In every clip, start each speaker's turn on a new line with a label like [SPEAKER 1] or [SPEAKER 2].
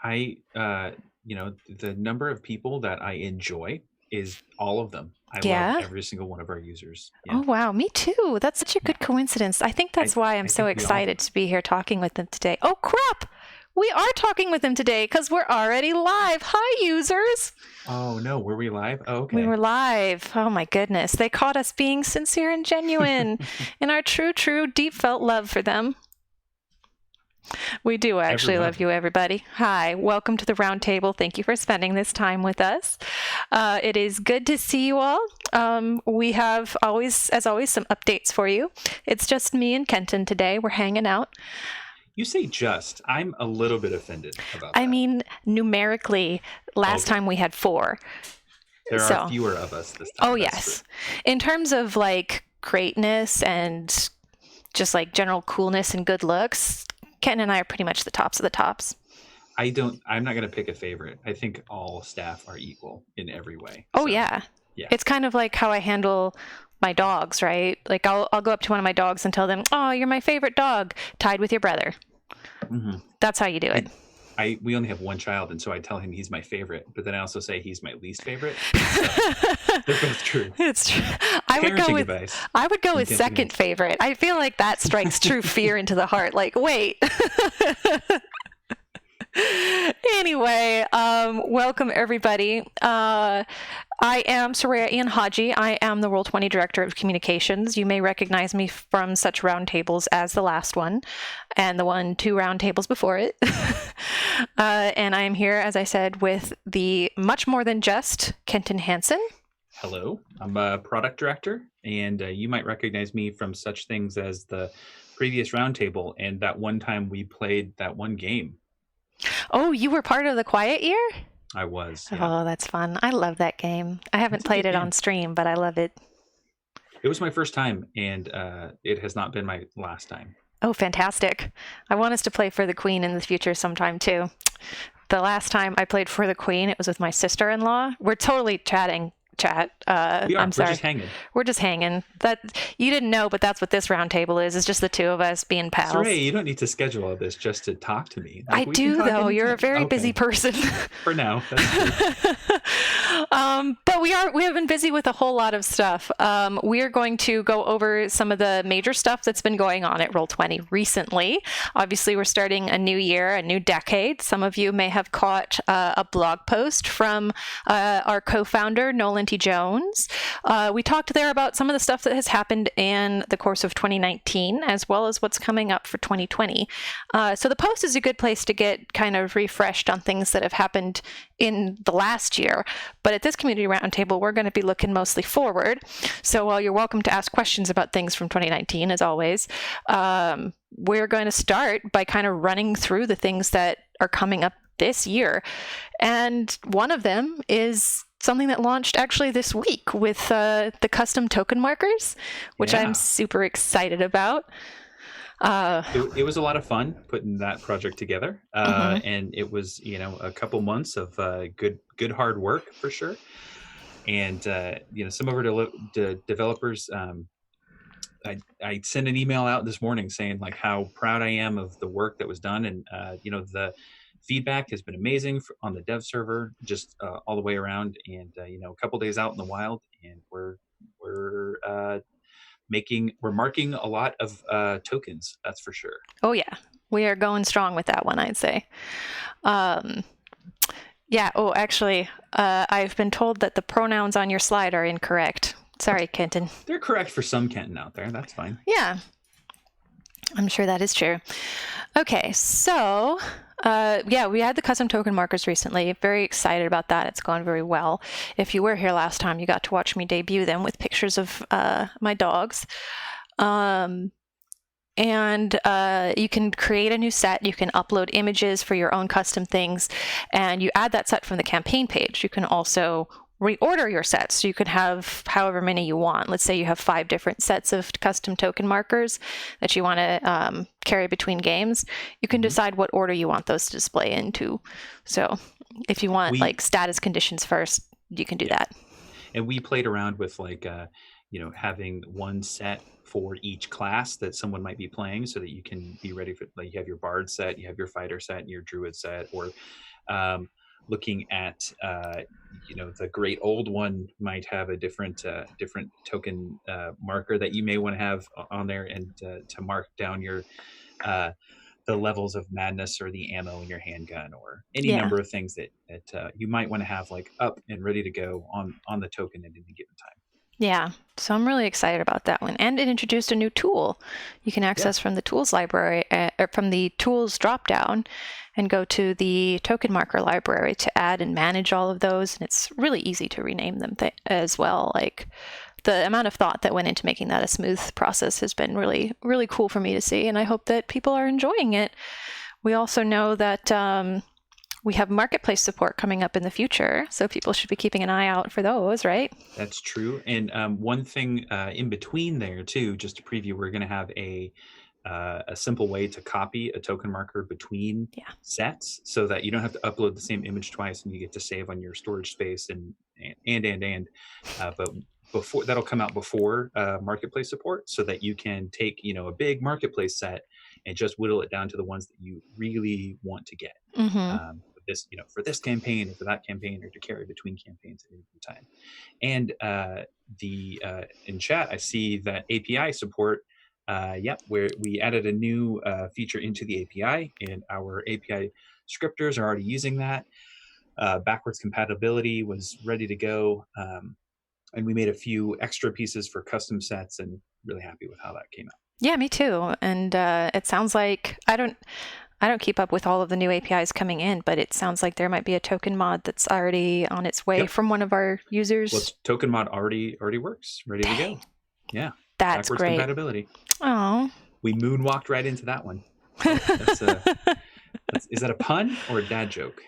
[SPEAKER 1] I, the number of people that I enjoy is all of them. I love
[SPEAKER 2] Yeah.
[SPEAKER 1] every single one of our users.
[SPEAKER 2] Oh,
[SPEAKER 1] Yeah.
[SPEAKER 2] wow. Me too. That's such a
[SPEAKER 1] Yeah.
[SPEAKER 2] good coincidence. I think that's
[SPEAKER 1] I,
[SPEAKER 2] why I'm
[SPEAKER 1] I
[SPEAKER 2] so
[SPEAKER 1] think we all do.
[SPEAKER 2] excited to be here talking with them today. Oh, crap. We are talking with them today because we're already live. Hi, users.
[SPEAKER 1] Oh, no. Were we live? Oh,
[SPEAKER 2] We
[SPEAKER 1] okay.
[SPEAKER 2] were live. Oh, my goodness. They caught us being sincere and genuine in our true, deep felt love for them. We do
[SPEAKER 1] Every
[SPEAKER 2] actually
[SPEAKER 1] one of
[SPEAKER 2] love
[SPEAKER 1] them.
[SPEAKER 2] you, everybody. Hi, welcome to the Roundtable. Thank you for spending this time with us. It is good to see you all. We have as always, some updates for you. It's just me and Kenton today. We're hanging out.
[SPEAKER 1] You say just. I'm a little bit offended about
[SPEAKER 2] I
[SPEAKER 1] that.
[SPEAKER 2] mean, numerically, last
[SPEAKER 1] Okay.
[SPEAKER 2] time we had 4.
[SPEAKER 1] There are
[SPEAKER 2] So,
[SPEAKER 1] fewer of us this
[SPEAKER 2] oh,
[SPEAKER 1] time. That's true.
[SPEAKER 2] yes. In terms of like greatness and just like general coolness and good looks, Kenton and I are pretty much the tops of the tops.
[SPEAKER 1] I'm not going to pick a favorite. I think all staff are equal in every way.
[SPEAKER 2] Oh,
[SPEAKER 1] So,
[SPEAKER 2] yeah.
[SPEAKER 1] yeah.
[SPEAKER 2] It's kind of like how I handle my dogs, right? Like I'll go up to one of my dogs and tell them, "Oh, you're my favorite dog, tied with your brother."
[SPEAKER 1] Mm-hmm.
[SPEAKER 2] That's how you do it.
[SPEAKER 1] We only have one child, and so I tell him he's my favorite, but then I also say he's my least favorite. So they're both true.
[SPEAKER 2] It's true.
[SPEAKER 1] Parenting advice.
[SPEAKER 2] I would go
[SPEAKER 1] from
[SPEAKER 2] with
[SPEAKER 1] Kenton
[SPEAKER 2] second
[SPEAKER 1] and-
[SPEAKER 2] favorite. I feel like that strikes true fear into the heart. Like, wait. Anyway, welcome everybody. I am Soraya Ian Haji. I am the Roll20 Director of Communications. You may recognize me from such roundtables as the last one and the 2 roundtables before it. And I am here, as I said, with the much more than just Kenton Hansen.
[SPEAKER 1] Hello, I'm a product director, and you might recognize me from such things as the previous roundtable and that one time we played that one game.
[SPEAKER 2] Oh, you were part of the Quiet Year?
[SPEAKER 1] I was, yeah.
[SPEAKER 2] Oh, that's fun. I love that game. I haven't
[SPEAKER 1] It's a
[SPEAKER 2] played
[SPEAKER 1] good
[SPEAKER 2] it
[SPEAKER 1] game.
[SPEAKER 2] on stream, but I love it.
[SPEAKER 1] It was my first time, and it has not been my last time.
[SPEAKER 2] Oh, fantastic. I want us to play For the Queen in the future sometime, too. The last time I played For the Queen, it was with my sister-in-law. We're totally chat.
[SPEAKER 1] We are.
[SPEAKER 2] I'm sorry.
[SPEAKER 1] We're just hanging.
[SPEAKER 2] We're just hanging. That you didn't know, but that's what this roundtable is. It's just the 2 of us being pals.
[SPEAKER 1] Soraya, you don't need to schedule all this just to talk to me.
[SPEAKER 2] I do, though. You're a very busy person.
[SPEAKER 1] For now, that's true.
[SPEAKER 2] But we have been busy with a whole lot of stuff. We are going to go over some of the major stuff that's been going on at Roll20 recently. Obviously, we're starting a new year, a new decade. Some of you may have caught a blog post from our co-founder, Nolan T. Jones. We talked there about some of the stuff that has happened in the course of 2019, as well as what's coming up for 2020. So the post is a good place to get kind of refreshed on things that have happened in the last year. But at this community roundtable, we're going to be looking mostly forward. So while you're welcome to ask questions about things from 2019, as always, we're going to start by kind of running through the things that are coming up this year. And one of them is something that launched actually this week with the custom token markers, which I'm super excited about.
[SPEAKER 1] It was a lot of fun putting that project together, and it was a couple months of good hard work for sure. And some of our developers, I sent an email out this morning saying like how proud I am of the work that was done, and the feedback has been amazing on the dev server, just all the way around. And a couple days out in the wild, and we're marking a lot of tokens, that's for sure.
[SPEAKER 2] Oh yeah, we are going strong with that one, I'd say. Yeah. Oh, actually, I've been told that the pronouns on your slide are incorrect. Sorry, Kenton.
[SPEAKER 1] They're correct for some Kenton out there. That's fine.
[SPEAKER 2] Yeah, I'm sure that is true. Okay, so yeah, we had the custom token markers recently. Very excited about that. It's gone very well. If you were here last time, you got to watch me debut them with pictures of my dogs. And you can create a new set. You can upload images for your own custom things, and you add that set from the campaign page. You can also reorder your sets, so you can have however many you want. Let's say you have 5 different sets of custom token markers that you want to carry between games. You can decide what order you want those to display into. So if you want like status conditions first, you can do that.
[SPEAKER 1] And we played around with like having one set for each class that someone might be playing, so that you can be ready for, like, you have your bard set, you have your fighter set, and your druid set, or Looking at the great old one might have a different token marker that you may want to have on there, and to mark down your the levels of madness or the ammo in your handgun, or any
[SPEAKER 2] Yeah.
[SPEAKER 1] number of things that you might want to have like up and ready to go on the token at any given time.
[SPEAKER 2] Yeah, so I'm really excited about that one. And it introduced a new tool you can access from the tools library, or from the tools dropdown, and go to the token marker library to add and manage all of those. And it's really easy to rename them as well. Like, the amount of thought that went into making that a smooth process has been really, really cool for me to see. And I hope that people are enjoying it. We also know that we have marketplace support coming up in the future, so people should be keeping an eye out for those, right?
[SPEAKER 1] That's true. And one thing in between there too, just to preview, we're going to have a simple way to copy a token marker between sets, so that you don't have to upload the same image twice, and you get to save on your storage space but before that'll come out before marketplace support, so that you can take a big marketplace set and just whittle it down to the ones that you really want to get. This, for this campaign or for that campaign, or to carry between campaigns at any time. And in chat, I see that API support. Where we added a new feature into the API, and our API scripters are already using that. Backwards compatibility was ready to go, and we made a few extra pieces for custom sets, and really happy with how that came out.
[SPEAKER 2] Yeah, me too. And it sounds like I don't keep up with all of the new APIs coming in, but it sounds like there might be a token mod that's already on its way from one of our users.
[SPEAKER 1] Well, token mod already works, ready to go. Yeah,
[SPEAKER 2] that's
[SPEAKER 1] backwards
[SPEAKER 2] great.
[SPEAKER 1] Compatibility.
[SPEAKER 2] Oh,
[SPEAKER 1] we moonwalked right into that one. Is that a pun or a dad joke?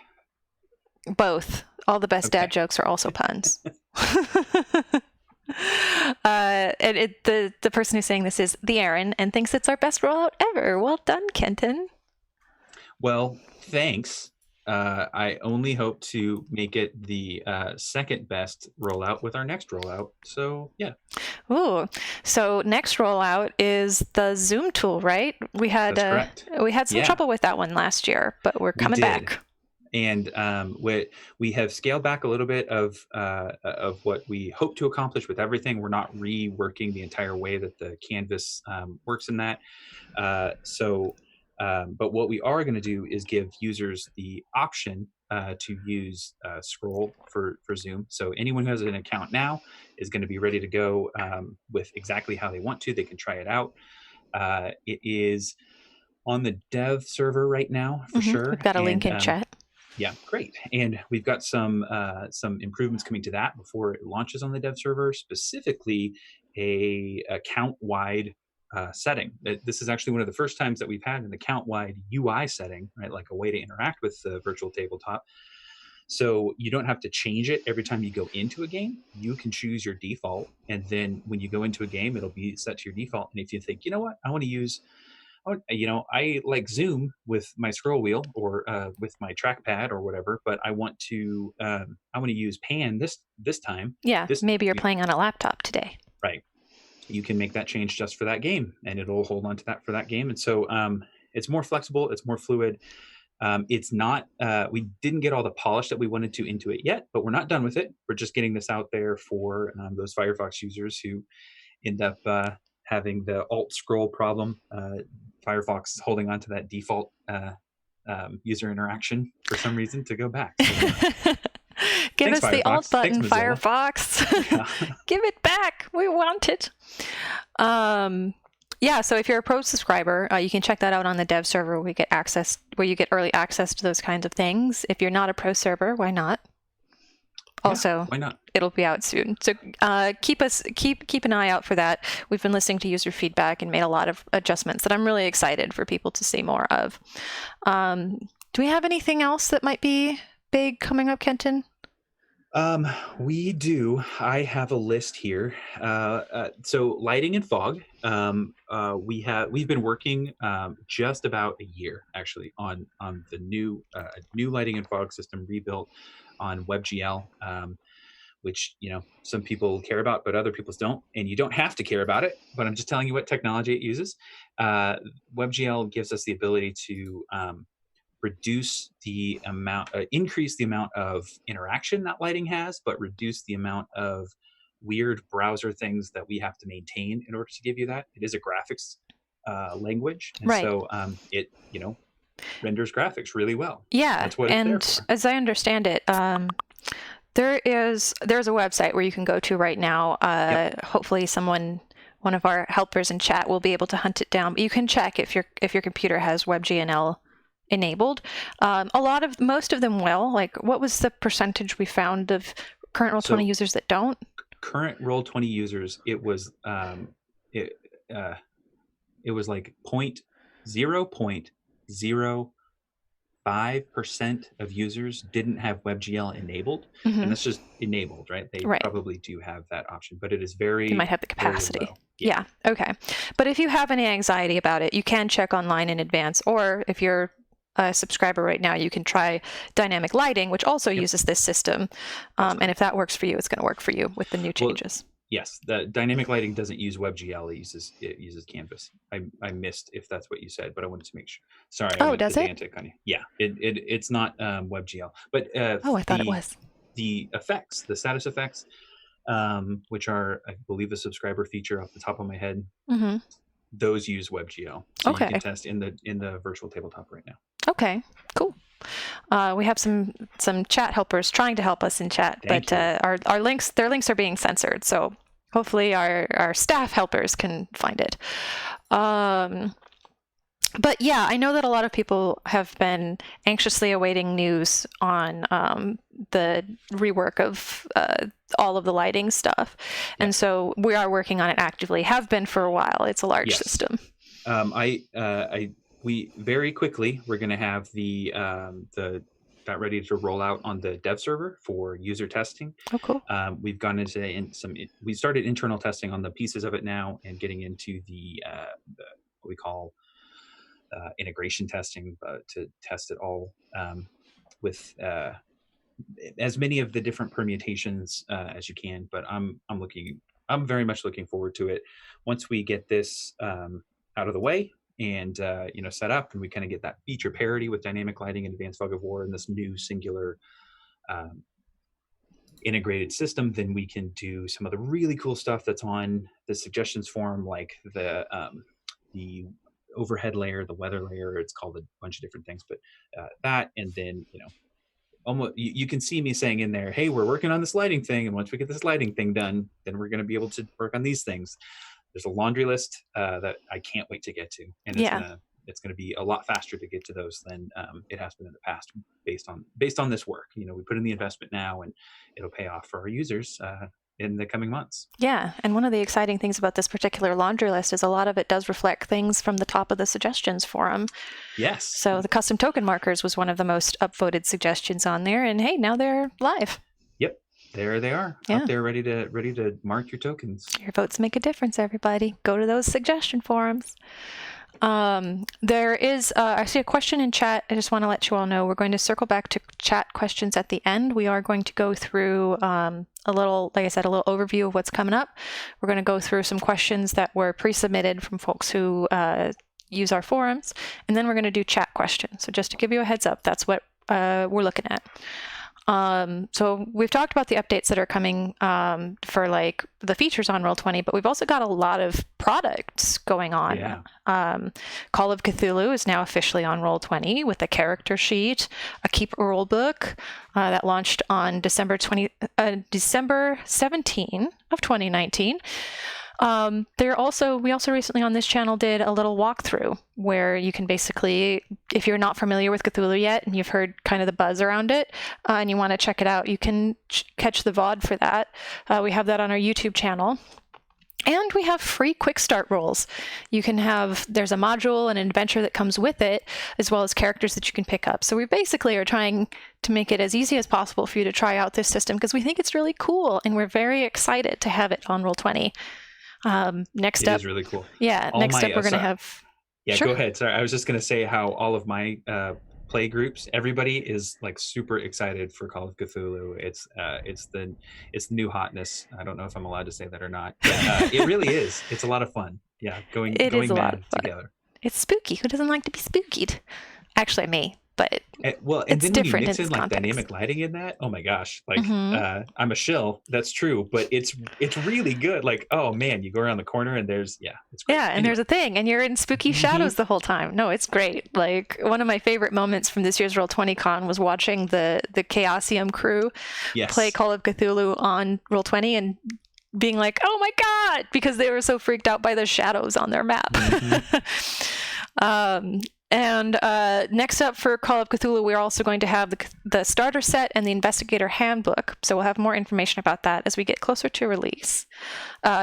[SPEAKER 2] Both. All the best dad jokes are also puns. And the person who's saying this is the Aaron, and thinks it's our best rollout ever. Well done, Kenton.
[SPEAKER 1] Well, thanks. I only hope to make it the second best rollout with our next rollout. So yeah.
[SPEAKER 2] Ooh, so next rollout is the Zoom tool, right? We had some trouble with that one last year, but we're coming back.
[SPEAKER 1] And we have scaled back a little bit of what we hope to accomplish with everything. We're not reworking the entire way that the canvas works in that. But what we are going to do is give users the option to use Scroll for Zoom. So anyone who has an account now is going to be ready to go with exactly how they want to. They can try it out. It is on the dev server right now, for sure.
[SPEAKER 2] We've got a link in chat.
[SPEAKER 1] Yeah, great. And we've got some improvements coming to that before it launches on the dev server, specifically a account-wide setting. This is actually one of the first times that we've had an account-wide UI setting, right? Like a way to interact with the virtual tabletop. So you don't have to change it every time you go into a game. You can choose your default, and then when you go into a game, it'll be set to your default. And if you think, you know what, I want to use, I like Zoom with my scroll wheel or with my trackpad or whatever, but I want to use Pan this time.
[SPEAKER 2] Yeah, maybe you're playing on a laptop today.
[SPEAKER 1] Right. You can make that change just for that game, and it'll hold on to that for that game. And so it's more flexible, it's more fluid. It's not, we didn't get all the polish that we wanted to into it yet, but we're not done with it. We're just getting this out there for those Firefox users who end up having the alt scroll problem. Firefox is holding on to that default user interaction for some reason to go back. So,
[SPEAKER 2] Give
[SPEAKER 1] Thanks,
[SPEAKER 2] us the
[SPEAKER 1] Firefox.
[SPEAKER 2] alt button,
[SPEAKER 1] Thanks,
[SPEAKER 2] Firefox.
[SPEAKER 1] Yeah.
[SPEAKER 2] Give it back. We want it. Yeah, so if you're a pro subscriber, you can check that out on the dev server where you get early access to those kinds of things. If you're not a pro server, why not? Also,
[SPEAKER 1] why not?
[SPEAKER 2] It'll be out soon. So keep an eye out for that. We've been listening to user feedback and made a lot of adjustments that I'm really excited for people to see more of. Do we have anything else that might be big coming up, Kenton?
[SPEAKER 1] We do. I have a list here. So lighting and fog. We've been working just about a year actually on the new lighting and fog system rebuilt on WebGL, which some people care about, but other people don't, and you don't have to care about it. But I'm just telling you what technology it uses. WebGL gives us the ability to reduce the amount, increase the amount of interaction that lighting has, but reduce the amount of weird browser things that we have to maintain in order to give you that. It is a graphics language, and
[SPEAKER 2] Right.
[SPEAKER 1] so it renders graphics really well.
[SPEAKER 2] Yeah,
[SPEAKER 1] That's what it's there
[SPEAKER 2] and
[SPEAKER 1] for.
[SPEAKER 2] as I understand it, there's a website where you can go to right now.
[SPEAKER 1] Yep.
[SPEAKER 2] Hopefully, one of our helpers in chat will be able to hunt it down. But you can check if your computer has WebGNL enabled. Most of them will. Like, what was the percentage we found of current Roll20 users that don't?
[SPEAKER 1] Current Roll20 users, it was like 0.05% of users didn't have WebGL enabled, and that's just enabled, right? They probably do have that option, but it is very.
[SPEAKER 2] They might have the capacity.
[SPEAKER 1] Yeah.
[SPEAKER 2] Okay. But if you have any anxiety about it, you can check online in advance, or if you're a subscriber right now, you can try dynamic lighting, which also uses this system. And if that works for you, it's going to work for you with the new changes.
[SPEAKER 1] Well, yes, the dynamic lighting doesn't use WebGL; it uses Canvas. I missed if that's what you said, but I wanted to make sure. Sorry.
[SPEAKER 2] Oh, does it?
[SPEAKER 1] On you. Yeah, it's not WebGL, but
[SPEAKER 2] I thought it was.
[SPEAKER 1] The effects, the status effects, which are, I believe, a subscriber feature off the top of my head.
[SPEAKER 2] Mm-hmm.
[SPEAKER 1] Those use WebGL, so you can test in the virtual tabletop right now.
[SPEAKER 2] Okay, cool. We have some chat helpers trying to help us in chat, but their links are being censored, so hopefully our staff helpers can find it. But yeah, I know that a lot of people have been anxiously awaiting news on the rework of all of the lighting stuff, and so we are working on it actively. Have been for a while. It's a large system.
[SPEAKER 1] We very quickly, we're going to have the got ready to roll out on the dev server for user testing.
[SPEAKER 2] Oh, cool.
[SPEAKER 1] We've gone into we started internal testing on the pieces of it now, and getting into the what we call integration testing to test it all with as many of the different permutations as you can. But I'm very much looking forward to it. Once we get this out of the way and set up, and we kind of get that feature parity with dynamic lighting and advanced fog of war and this new singular integrated system, then we can do some of the really cool stuff that's on the suggestions forum, like the overhead layer, the weather layer. It's called a bunch of different things, but that, and then almost you can see me saying in there, hey, we're working on this lighting thing, and once we get this lighting thing done, then we're going to be able to work on these things. There's a laundry list that I can't wait to get to, and it's going to be a lot faster to get to those than it has been in the past, based on this work. We put in the investment now, and it'll pay off for our users in the coming months.
[SPEAKER 2] Yeah, and one of the exciting things about this particular laundry list is a lot of it does reflect things from the top of the suggestions forum.
[SPEAKER 1] Yes.
[SPEAKER 2] So the custom token markers was one of the most upvoted suggestions on there, and hey, now they're live.
[SPEAKER 1] Yep, there they are, out there ready to mark your tokens.
[SPEAKER 2] Your votes make a difference, everybody. Go to those suggestion forums. There is I see a question in chat. I just want to let you all know we're going to circle back to chat questions at the end. We are going to go through a little overview of what's coming up. We're going to go through some questions that were pre-submitted from folks who use our forums, and then we're going to do chat questions. So just to give you a heads up, that's what we're looking at. So we've talked about the updates that are coming for like the features on Roll20, but we've also got a lot of products going on.
[SPEAKER 1] Yeah.
[SPEAKER 2] Call of Cthulhu is now officially on Roll20 with a character sheet, a keep rule book that launched on December 17 of 2019. We also recently on this channel did a little walkthrough where you can basically, if you're not familiar with Cthulhu yet and you've heard kind of the buzz around it and you want to check it out, you can catch the VOD for that. We have that on our YouTube channel. And we have free quick start rolls. There's a module and an adventure that comes with it, as well as characters that you can pick up. So we basically are trying to make it as easy as possible for you to try out this system because we think it's really cool and we're very excited to have it on Roll20. Next up,
[SPEAKER 1] it is really cool.
[SPEAKER 2] Yeah, next up we're going to have.
[SPEAKER 1] Yeah, Sure. Go ahead. Sorry, I was just going to say how all of my play groups, everybody is like super excited for Call of Cthulhu. It's the new hotness. I don't know if I'm allowed to say that or not. But, it really is. It's a lot of fun. Yeah, going mad together.
[SPEAKER 2] It's spooky. Who doesn't like to be spookied? Actually, me. but
[SPEAKER 1] And
[SPEAKER 2] it's
[SPEAKER 1] then when you
[SPEAKER 2] different in
[SPEAKER 1] mix in
[SPEAKER 2] its
[SPEAKER 1] like
[SPEAKER 2] context.
[SPEAKER 1] dynamic lighting in that, oh my gosh, like
[SPEAKER 2] Mm-hmm.
[SPEAKER 1] I'm a shill, that's true, but it's really good. Like, oh man, you go around the corner and it's great.
[SPEAKER 2] Yeah, and
[SPEAKER 1] Anyway.
[SPEAKER 2] there's a thing, and you're in spooky
[SPEAKER 1] Hmm.
[SPEAKER 2] shadows the whole time. No, it's great. Like one of my favorite moments from this year's Roll20 Con was watching the Chaosium crew play
[SPEAKER 1] Yes.
[SPEAKER 2] Call of Cthulhu on Roll20 and being like, "Oh my god!" because they were so freaked out by the shadows on their map.
[SPEAKER 1] Hmm.
[SPEAKER 2] um, and next up for Call of Cthulhu, we're also going to have the starter set and the Investigator Handbook. So we'll have more information about that as we get closer to release.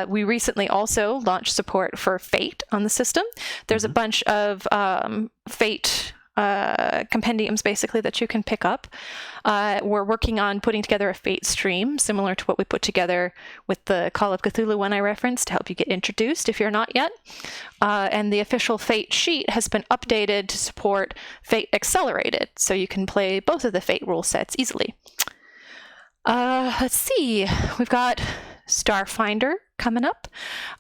[SPEAKER 2] We recently also launched support for Fate on the system. There's a bunch of Fate compendiums basically that you can pick up. We're working on putting together a Fate stream similar to what we put together with the Call of Cthulhu one I referenced to help you get introduced if you're not yet. And the official Fate sheet has been updated to support Fate Accelerated, so you can play both of the Fate rule sets easily. Let's see, we've got Starfinder coming up.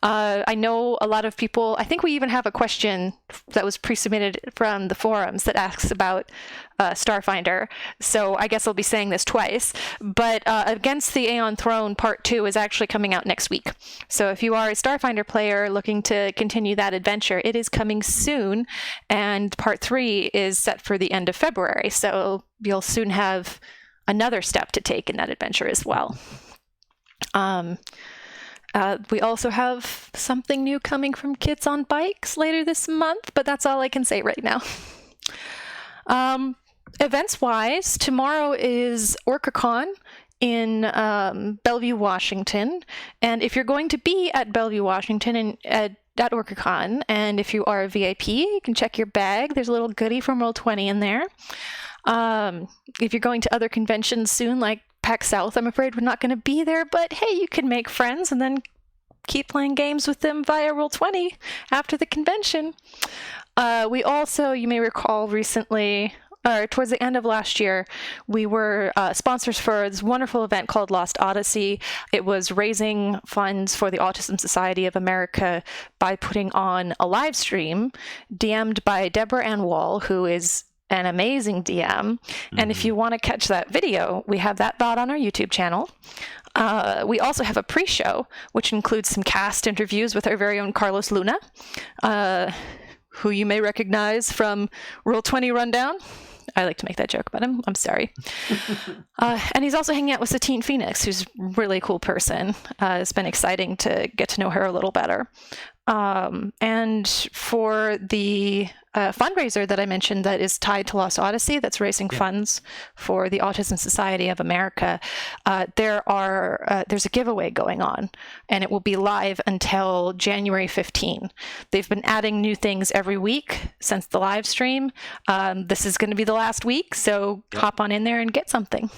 [SPEAKER 2] I know a lot of people, I think we even have a question that was pre-submitted from the forums that asks about Starfinder, so I guess I'll be saying this twice, but Against the Aeon Throne Part 2 is actually coming out next week. So if you are a Starfinder player looking to continue that adventure, it is coming soon, and Part 3 is set for the end of February, so you'll soon have another step to take in that adventure as well. We also have something new coming from Kids on Bikes later this month, but that's all I can say right now. Events-wise, tomorrow is OrcaCon in Bellevue, Washington, and if you're going to be at Bellevue, Washington, and at OrcaCon, and if you are a VIP, you can check your bag. There's a little goodie from Roll20 in there. If you're going to other conventions soon, like PAX South, I'm afraid we're not going to be there, but hey, you can make friends and then keep playing games with them via Roll20 after the convention. We also, you may recall recently, or towards the end of last year, we were sponsors for this wonderful event called Lost Odyssey. It was raising funds for the Autism Society of America by putting on a live stream DM'd by Deborah Ann Wall, who is an amazing DM. And if you want to catch that video, we have that on our YouTube channel. We also have a pre-show, which includes some cast interviews with our very own Carlos Luna, who you may recognize from Roll20 Rundown. I like to make that joke about him. I'm sorry. And he's also hanging out with Satine Phoenix, who's a really cool person. It's been exciting to get to know her a little better. And for the fundraiser that I mentioned that is tied to Lost Odyssey, that's raising funds for the Autism Society of America, there's a giveaway going on, and it will be live until January 15. They've been adding new things every week since the live stream. This is going to be the last week, so hop on in there and get something.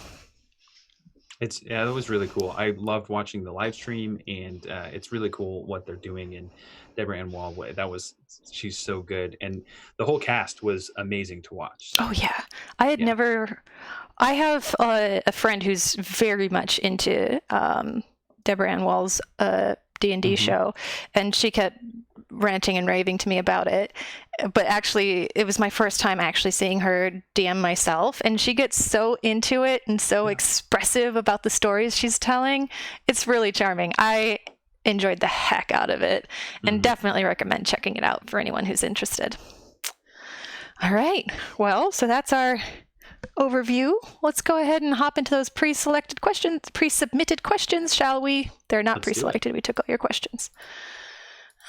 [SPEAKER 1] That was really cool. I loved watching the live stream, and it's really cool what they're doing. And Deborah Ann Wall, she's so good, and the whole cast was amazing to watch. So.
[SPEAKER 2] Oh yeah, I have a friend who's very much into Deborah Ann Wall's D&D show, and she kept ranting and raving to me about it, but actually it was my first time actually seeing her DM myself, and she gets so into it and so expressive about the stories she's telling. It's really charming. I enjoyed the heck out of it, and definitely recommend checking it out for anyone who's interested. All right, well, so that's our overview. Let's go ahead and hop into those pre-submitted questions, shall we? They're not pre-selected. We took all your questions.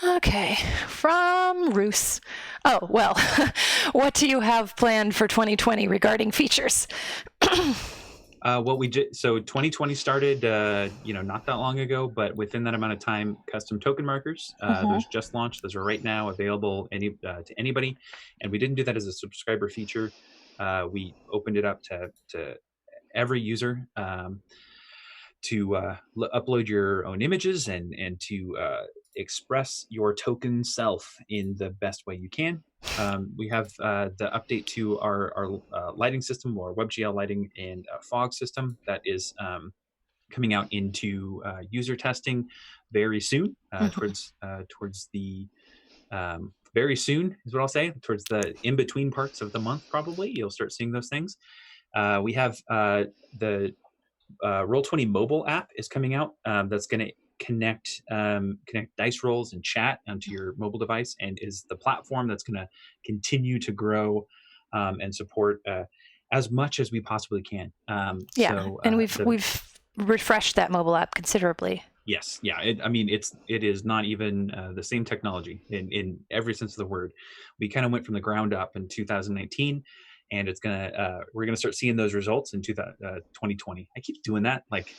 [SPEAKER 2] Okay, from Roos. Oh, well, what do you have planned for 2020 regarding features?
[SPEAKER 1] What we did, so 2020 started, not that long ago, but within that amount of time, custom token markers, those just launched. Those are right now available to anybody. And we didn't do that as a subscriber feature. We opened it up to every user to upload your own images and to express your token self in the best way you can. We have the update to our lighting system, or WebGL lighting and fog system, that is coming out into user testing very soon, towards the very soon is what I'll say. Towards the in between parts of the month, probably you'll start seeing those things. We have the Roll20 mobile app is coming out. That's going to connect dice rolls and chat onto your mobile device, and is the platform that's going to continue to grow and support as much as we possibly can.
[SPEAKER 2] And we've refreshed that mobile app considerably.
[SPEAKER 1] Yes, yeah. It is not even the same technology in every sense of the word. We kind of went from the ground up in 2019, and we're gonna start seeing those results in 2020. I keep doing that, like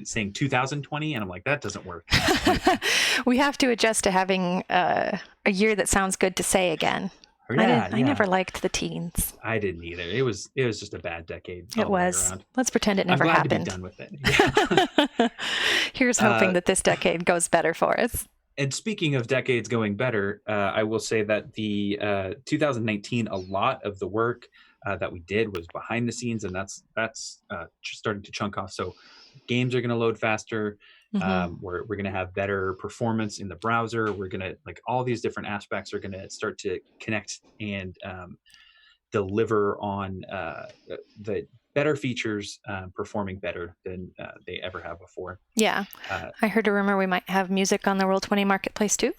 [SPEAKER 1] saying 2020, and I'm like, that doesn't work.
[SPEAKER 2] We have to adjust to having a year that sounds good to say again. I never liked the teens.
[SPEAKER 1] I didn't either. It was just a bad decade.
[SPEAKER 2] It was. Let's pretend it never happened.
[SPEAKER 1] I'm glad to be done with it. Yeah.
[SPEAKER 2] Here's hoping that this decade goes better for us.
[SPEAKER 1] And speaking of decades going better, I will say that the 2019, a lot of the work that we did was behind the scenes, and that's starting to chunk off. So games are going to load faster. We're going to have better performance in the browser. We're going to, like, all these different aspects are going to start to connect and deliver on the better features, performing better than they ever have before.
[SPEAKER 2] Yeah. I heard a rumor we might have music on the Roll20 marketplace too.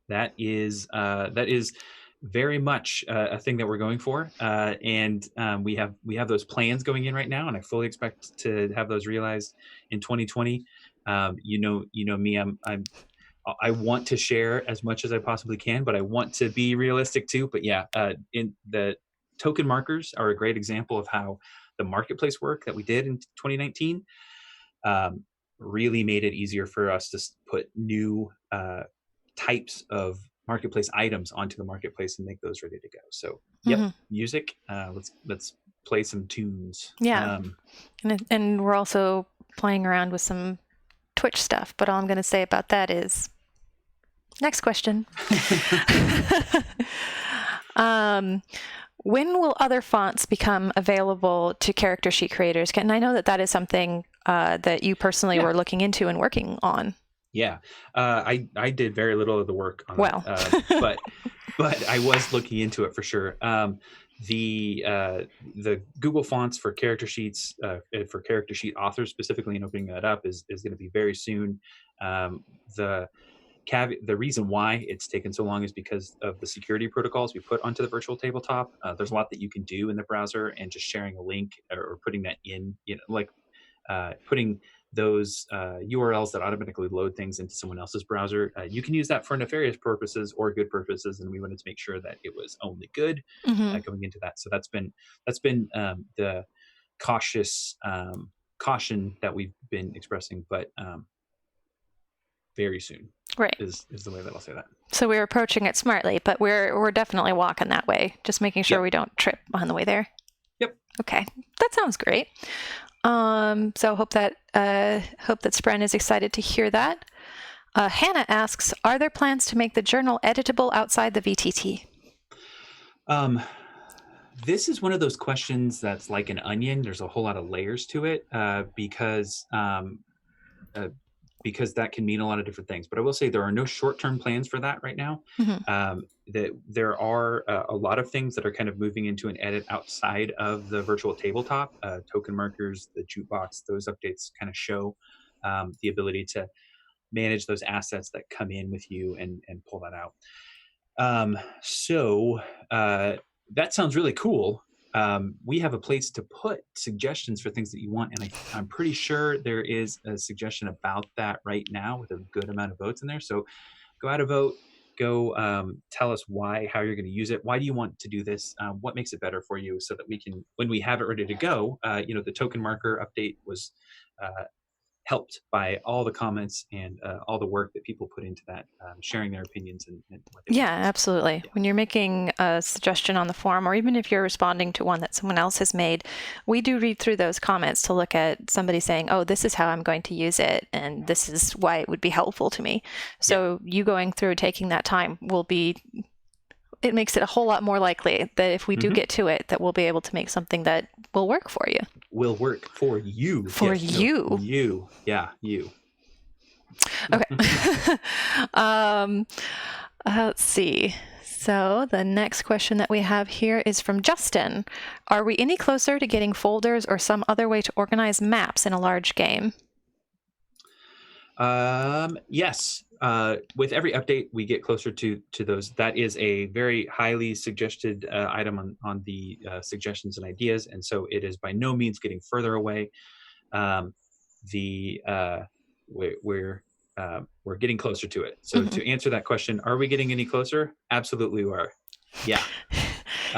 [SPEAKER 1] That is very much a thing that we're going for, and we have those plans going in right now, and I fully expect to have those realized in 2020. You know me, I want to share as much as I possibly can, but I want to be realistic too. But yeah, in the token markers are a great example of how the marketplace work that we did in 2019 really made it easier for us to put new types of marketplace items onto the marketplace and make those ready to go. So music, let's play some tunes.
[SPEAKER 2] And we're also playing around with some Twitch stuff, but all I'm going to say about that is next question. When will other fonts become available to character sheet creators? And I know that is something that you personally were looking into and working on.
[SPEAKER 1] Yeah, I did very little of the work on that, but I was looking into it for sure. The Google fonts for character sheets, for character sheet authors specifically, and opening that up is going to be very soon. The reason why it's taken so long is because of the security protocols we put onto the virtual tabletop. There's a lot that you can do in the browser, and just sharing a link or putting that in, putting those URLs that automatically load things into someone else's browser. You can use that for nefarious purposes or good purposes, and we wanted to make sure that it was only good going into that. So that's been the caution that we've been expressing, but very soon,
[SPEAKER 2] right,
[SPEAKER 1] is the way that I'll say that. So
[SPEAKER 2] we're approaching it smartly, but we're definitely walking that way, just making sure we don't trip on the way there.
[SPEAKER 1] Yep.
[SPEAKER 2] Okay, that sounds great. So hope that Spren is excited to hear that. Hannah asks, are there plans to make the journal editable outside the VTT?
[SPEAKER 1] This is one of those questions that's like an onion. There's a whole lot of layers to it, because that can mean a lot of different things. But I will say there are no short-term plans for that right now. That there are a lot of things that are kind of moving into an edit outside of the virtual tabletop. Token markers, the jukebox, those updates kind of show the ability to manage those assets that come in with you and pull that out. So that sounds really cool. We have a place to put suggestions for things that you want, and I'm pretty sure there is a suggestion about that right now with a good amount of votes in there. So go out a vote, go tell us how you're going to use it. Why do you want to do this? What makes it better for you, so that we can, when we have it ready to go, the token marker update was helped by all the comments and all the work that people put into that, sharing their opinions and what they want.
[SPEAKER 2] Absolutely. Yeah. When you're making a suggestion on the forum, or even if you're responding to one that someone else has made, we do read through those comments to look at somebody saying, oh, this is how I'm going to use it, and this is why it would be helpful to me. So you going through, taking that time it makes it a whole lot more likely that if we do get to it, that we'll be able to make something that will work for you.
[SPEAKER 1] Will work for you.
[SPEAKER 2] For you.
[SPEAKER 1] No, you. Yeah, you.
[SPEAKER 2] Okay. Let's see. So the next question that we have here is from Justin. Are we any closer to getting folders or some other way to organize maps in a large game?
[SPEAKER 1] Yes. With every update, we get closer to those. That is a very highly suggested item on the suggestions and ideas, and so it is by no means getting further away. Um, the we're getting closer to it. So to answer that question, are we getting any closer? Absolutely, we are. Yeah.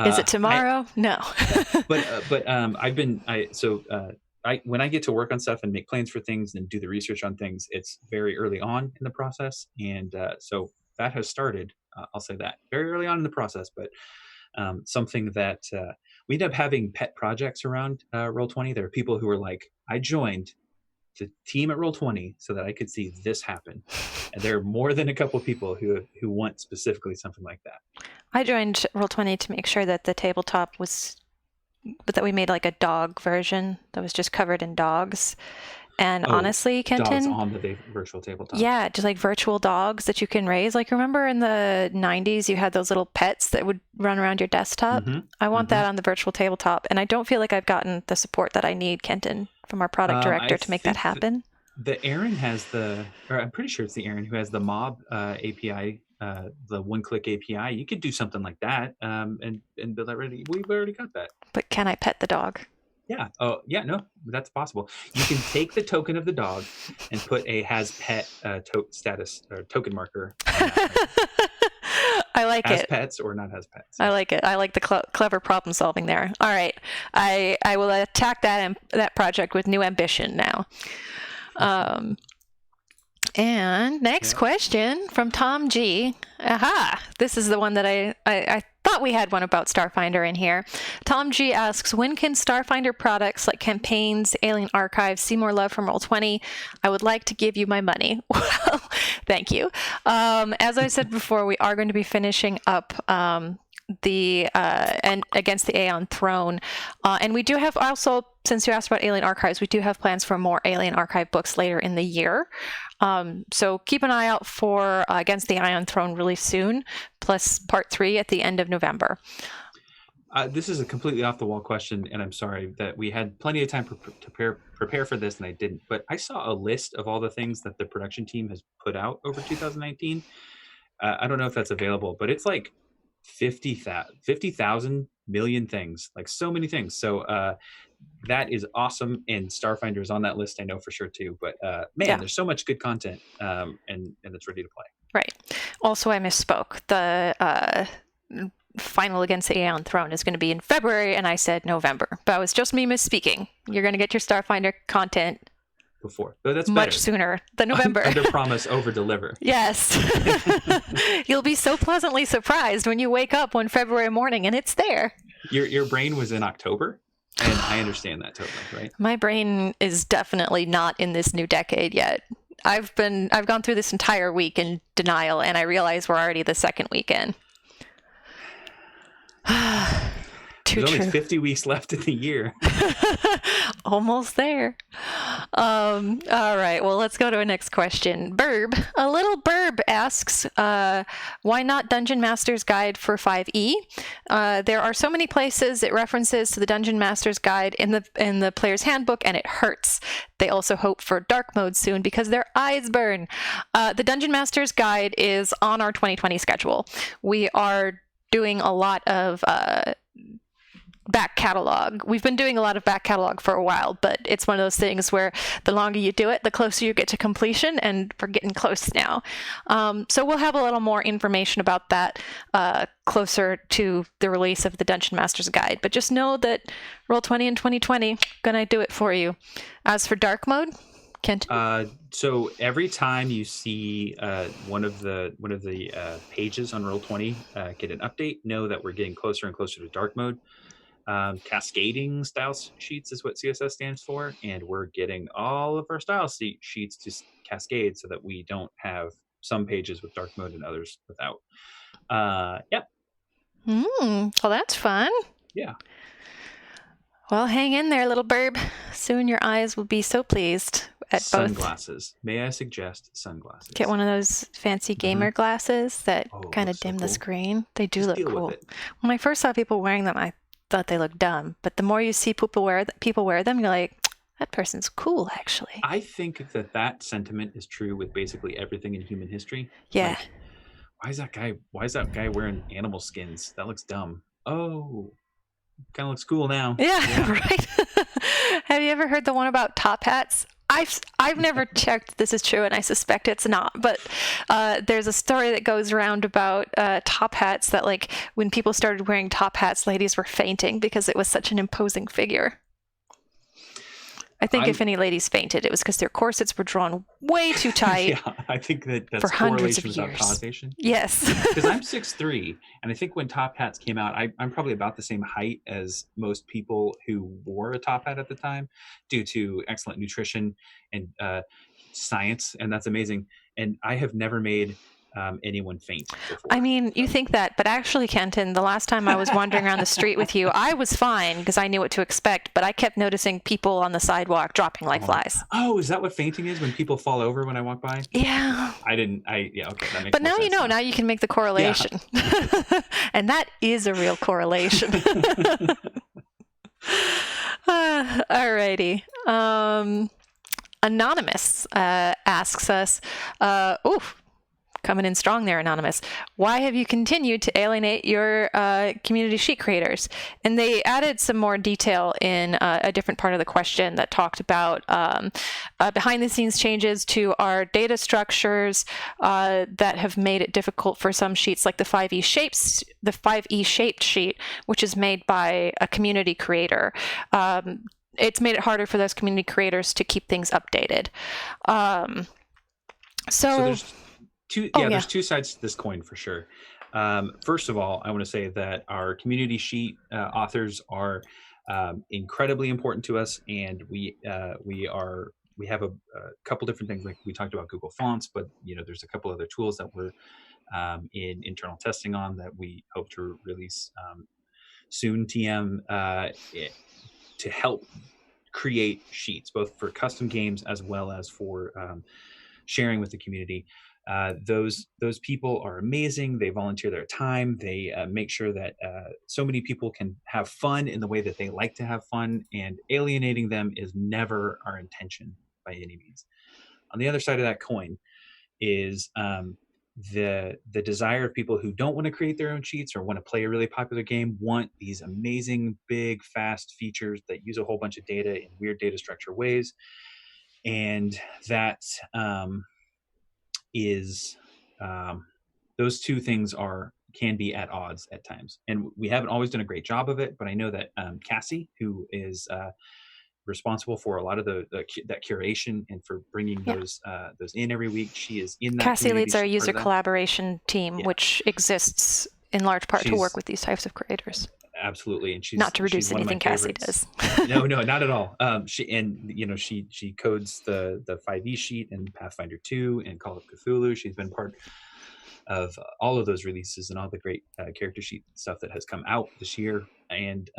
[SPEAKER 2] Is it tomorrow? No.
[SPEAKER 1] but I've been when I get to work on stuff and make plans for things and do the research on things, it's very early on in the process, and so that has started. I'll say that very early on in the process, but something that we end up having pet projects around Roll20. There are people who are like, I joined the team at Roll20 so that I could see this happen, and there are more than a couple people who want specifically something like that.
[SPEAKER 2] I joined Roll20 to make sure that the tabletop was, but that we made like a dog version that was just covered in dogs. And honestly, Kenton,
[SPEAKER 1] dogs on the virtual tabletop.
[SPEAKER 2] Yeah, just like virtual dogs that you can raise. Like, remember in the 90s, you had those little pets that would run around your desktop?
[SPEAKER 1] Mm-hmm.
[SPEAKER 2] I want that on the virtual tabletop. And I don't feel like I've gotten the support that I need, Kenton, from our product director to make that happen.
[SPEAKER 1] The Aaron has I'm pretty sure it's the Aaron who has the mob API, the one-click API. You could do something like that and build that ready. We've already got that.
[SPEAKER 2] But can I pet the dog?
[SPEAKER 1] Yeah. Oh, yeah. No, that's possible. You can take the token of the dog and put a has pet status or token marker.
[SPEAKER 2] I like
[SPEAKER 1] has
[SPEAKER 2] it.
[SPEAKER 1] Pets or not has pets.
[SPEAKER 2] I like it. I like the clever problem solving there. All right. I will attack that project with new ambition now. And next question from Tom G. Aha! This is the one that I thought we had one about Starfinder in here. Tom G asks, when can Starfinder products like campaigns, Alien Archives see more love from Roll20? I would like to give you my money. Well, thank you. As I said before, we are going to be finishing up the and against the Aeon Throne, and we do have also, since you asked about Alien Archives, we do have plans for more Alien Archive books later in the year. So keep an eye out for Against the Aeon Throne really soon, plus part 3 at the end of November.
[SPEAKER 1] This is a completely off the wall question, and I'm sorry that we had plenty of time to prepare for this and I didn't, but I saw a list of all the things that the production team has put out over 2019. I don't know if that's available, but it's like 50,000 million things, like so many things. So that is awesome, and Starfinder is on that list, I know for sure too. But there's so much good content, and it's ready to play.
[SPEAKER 2] Right. Also, I misspoke. The final Against the Aeon Throne is going to be in February, and I said November. But it was just me misspeaking. You're going to get your Starfinder content
[SPEAKER 1] before. But that's
[SPEAKER 2] much
[SPEAKER 1] better.
[SPEAKER 2] Sooner than November.
[SPEAKER 1] Under promise, over deliver.
[SPEAKER 2] Yes. You'll be so pleasantly surprised when you wake up one February morning and it's there.
[SPEAKER 1] Your brain was in October, and I understand that totally, right?
[SPEAKER 2] My brain is definitely not in this new decade yet. I've gone through this entire week in denial, and I realize we're already the second weekend.
[SPEAKER 1] There's only 50 weeks left in the year.
[SPEAKER 2] Almost there. All right. Well, let's go to a next question. A little Burb asks, why not Dungeon Master's Guide for 5e? There are so many places it references to the Dungeon Master's Guide in the player's handbook, and it hurts. They also hope for dark mode soon because their eyes burn. The Dungeon Master's Guide is on our 2020 schedule. We are doing a lot of back catalog. We've been doing a lot of back catalog for a while, but it's one of those things where the longer you do it, the closer you get to completion, and we're getting close now. So we'll have a little more information about that closer to the release of the Dungeon Master's Guide. But just know that Roll20 in 2020 gonna do it for you. As for dark mode, Kenton?
[SPEAKER 1] So every time you see one of the pages on Roll20 get an update, know that we're getting closer and closer to dark mode. Cascading style sheets is what CSS stands for, and we're getting all of our style sheets to cascade so that we don't have some pages with dark mode and others without.
[SPEAKER 2] Well, that's fun.
[SPEAKER 1] Yeah.
[SPEAKER 2] Well, hang in there, little Burb. Soon your eyes will be so pleased. at
[SPEAKER 1] sunglasses. May I suggest sunglasses?
[SPEAKER 2] Get one of those fancy gamer glasses that kind of dim the screen. They do look cool. When I first saw people wearing them, I thought they looked dumb. But the more you see people wear them, you're like, that person's cool, actually.
[SPEAKER 1] I think that sentiment is true with basically everything in human history.
[SPEAKER 2] Yeah.
[SPEAKER 1] Like, why is that guy wearing animal skins? That looks dumb. Oh, kind of looks cool now.
[SPEAKER 2] Yeah. Right. Have you ever heard the one about top hats? I've never checked this is true, and I suspect it's not, but there's a story that goes around about top hats that, like, when people started wearing top hats, ladies were fainting because it was such an imposing figure. I think if any ladies fainted, it was because their corsets were drawn way too tight.
[SPEAKER 1] Yeah, I think that's
[SPEAKER 2] for hundreds of
[SPEAKER 1] without
[SPEAKER 2] years.
[SPEAKER 1] Causation.
[SPEAKER 2] Yes.
[SPEAKER 1] Because I'm 6'3", and I think when top hats came out, I'm probably about the same height as most people who wore a top hat at the time, due to excellent nutrition and science, and that's amazing. And I have never made anyone faint before.
[SPEAKER 2] I mean, you think that, but actually, Kenton, the last time I was wandering around the street with you, I was fine because I knew what to expect, but I kept noticing people on the sidewalk dropping like flies.
[SPEAKER 1] Oh, is that what fainting is, when people fall over when I walk by?
[SPEAKER 2] Yeah.
[SPEAKER 1] Okay, that makes
[SPEAKER 2] But now
[SPEAKER 1] sense
[SPEAKER 2] you know, now you can make the correlation. Yeah. And that is a real correlation. Alrighty. Anonymous asks us, coming in strong there, Anonymous. Why have you continued to alienate your community sheet creators? And they added some more detail in a different part of the question that talked about behind-the-scenes changes to our data structures that have made it difficult for some sheets, like the 5e shaped sheet, which is made by a community creator. It's made it harder for those community creators to keep things updated. So
[SPEAKER 1] there's two sides to this coin for sure. First of all, I want to say that our community sheet authors are incredibly important to us, and we have a couple different things, like we talked about Google Fonts, but there's a couple other tools that we're in internal testing on that we hope to release soon, TM, to help create sheets both for custom games as well as for sharing with the community. Those people are amazing. They volunteer their time. They make sure that so many people can have fun in the way that they like to have fun, and alienating them is never our intention by any means. On the other side of that coin is the desire of people who don't want to create their own sheets or want to play a really popular game, want these amazing, big, fast features that use a whole bunch of data in weird data structure ways. And that those two things can be at odds at times, and we haven't always done a great job of it. But I know that Cassie, who is responsible for a lot of that curation and for bringing those in every week, she is in that.
[SPEAKER 2] Cassie leads our user collaboration team, which exists in large part to work with these types of creators.
[SPEAKER 1] Absolutely, and she's
[SPEAKER 2] not to reduce anything Cassie does.
[SPEAKER 1] No, not at all. She codes the 5e sheet and Pathfinder 2 and Call of Cthulhu. She's been part of all of those releases and all the great character sheet stuff that has come out this year. And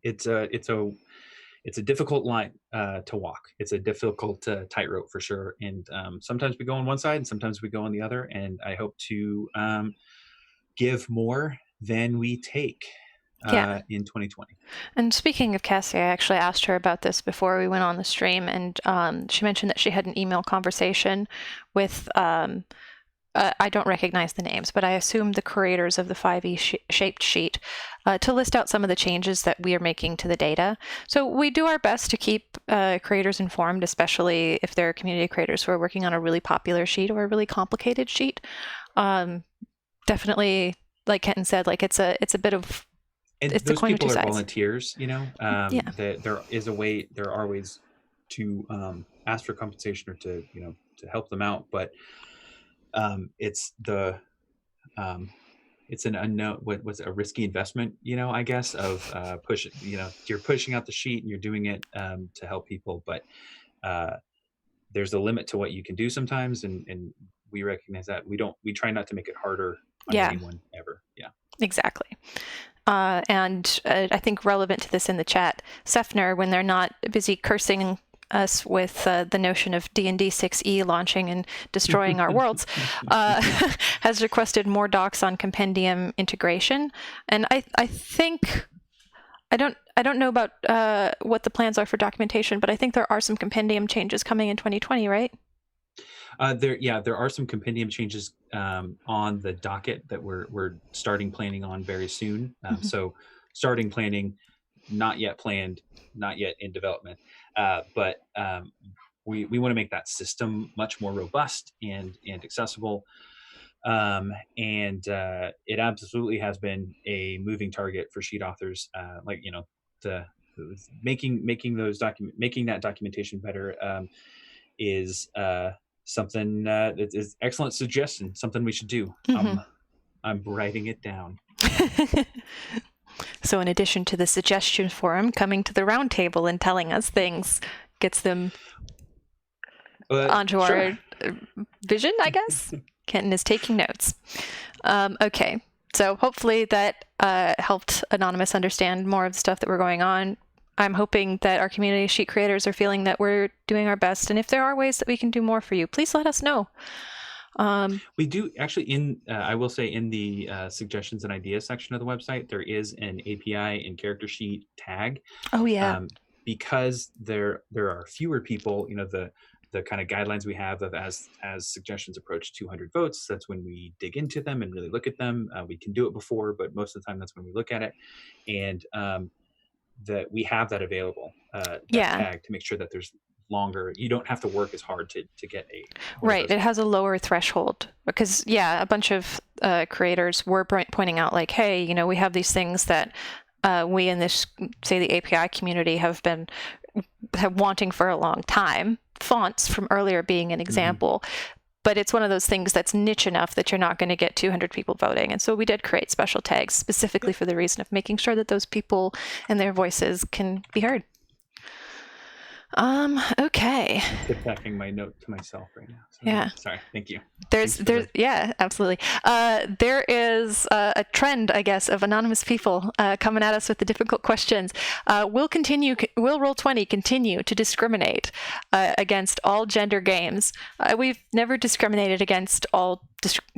[SPEAKER 1] it's a difficult line to walk. It's a difficult tightrope for sure. And sometimes we go on one side and sometimes we go on the other. And I hope to give more than we take in 2020.
[SPEAKER 2] And speaking of Cassie, I actually asked her about this before we went on the stream, and she mentioned that she had an email conversation with I don't recognize the names, but I assume the creators of the 5e shaped sheet to list out some of the changes that we are making to the data. So we do our best to keep creators informed, especially if they're community creators who are working on a really popular sheet or a really complicated sheet. Definitely, like Kenton said, like it's a bit of,
[SPEAKER 1] and
[SPEAKER 2] it's
[SPEAKER 1] those
[SPEAKER 2] the coin of two
[SPEAKER 1] people are
[SPEAKER 2] sides.
[SPEAKER 1] Volunteers, there are ways to ask for compensation or to help them out, but it's an unknown, what was a risky investment, I guess, of you're pushing out the sheet and you're doing it to help people, but there's a limit to what you can do sometimes, and we recognize that. We try not to make it harder on anyone ever.
[SPEAKER 2] Exactly. And I think relevant to this in the chat, Sefner, when they're not busy cursing us with the notion of D&D 6e launching and destroying our worlds, has requested more docs on compendium integration. And I think I don't know about what the plans are for documentation, but I think there are some compendium changes coming in 2020, right?
[SPEAKER 1] There are some compendium changes on the docket that we're starting planning on very soon. So starting planning, not yet planned, not yet in development, but we want to make that system much more robust and accessible. And it absolutely has been a moving target for sheet authors. The making that documentation better is something that is excellent suggestion. Something we should do. I'm writing it down.
[SPEAKER 2] So in addition to the suggestion forum, coming to the roundtable and telling us things gets them onto our vision, I guess. Kenton is taking notes. Okay, so hopefully that helped Anonymous understand more of the stuff that we're going on. I'm hoping that our community sheet creators are feeling that we're doing our best. And if there are ways that we can do more for you, please let us know.
[SPEAKER 1] We do actually I will say in the suggestions and ideas section of the website, there is an API and character sheet tag.
[SPEAKER 2] Oh yeah.
[SPEAKER 1] Because there are fewer people, the kind of guidelines we have of as suggestions approach 200 votes, that's when we dig into them and really look at them. We can do it before, but most of the time that's when we look at it. And that we have that available, tag, to make sure that there's longer, you don't have to work as hard to get
[SPEAKER 2] right. It has a lower threshold because a bunch of creators were pointing out like, hey, we have these things that we in this, say, the API community have been wanting for a long time, fonts from earlier being an example. But it's one of those things that's niche enough that you're not going to get 200 people voting. And so we did create special tags specifically for the reason of making sure that those people and their voices can be heard. Okay.
[SPEAKER 1] Just backing my note to myself right now. So,
[SPEAKER 2] yeah.
[SPEAKER 1] Sorry. Thank you.
[SPEAKER 2] There's absolutely. There is a trend, I guess, of anonymous people coming at us with the difficult questions. Will Roll20 continue to discriminate against all gender games? We've never discriminated against all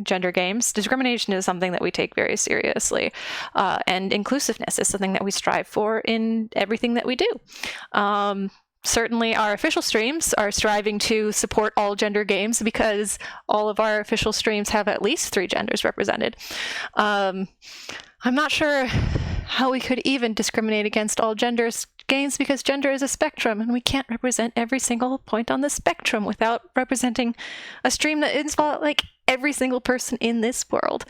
[SPEAKER 2] gender games. Discrimination is something that we take very seriously, and inclusiveness is something that we strive for in everything that we do. Certainly our official streams are striving to support all gender games because all of our official streams have at least 3 genders represented. I'm not sure how we could even discriminate against all genders games because gender is a spectrum and we can't represent every single point on the spectrum without representing a stream that involves like every single person in this world.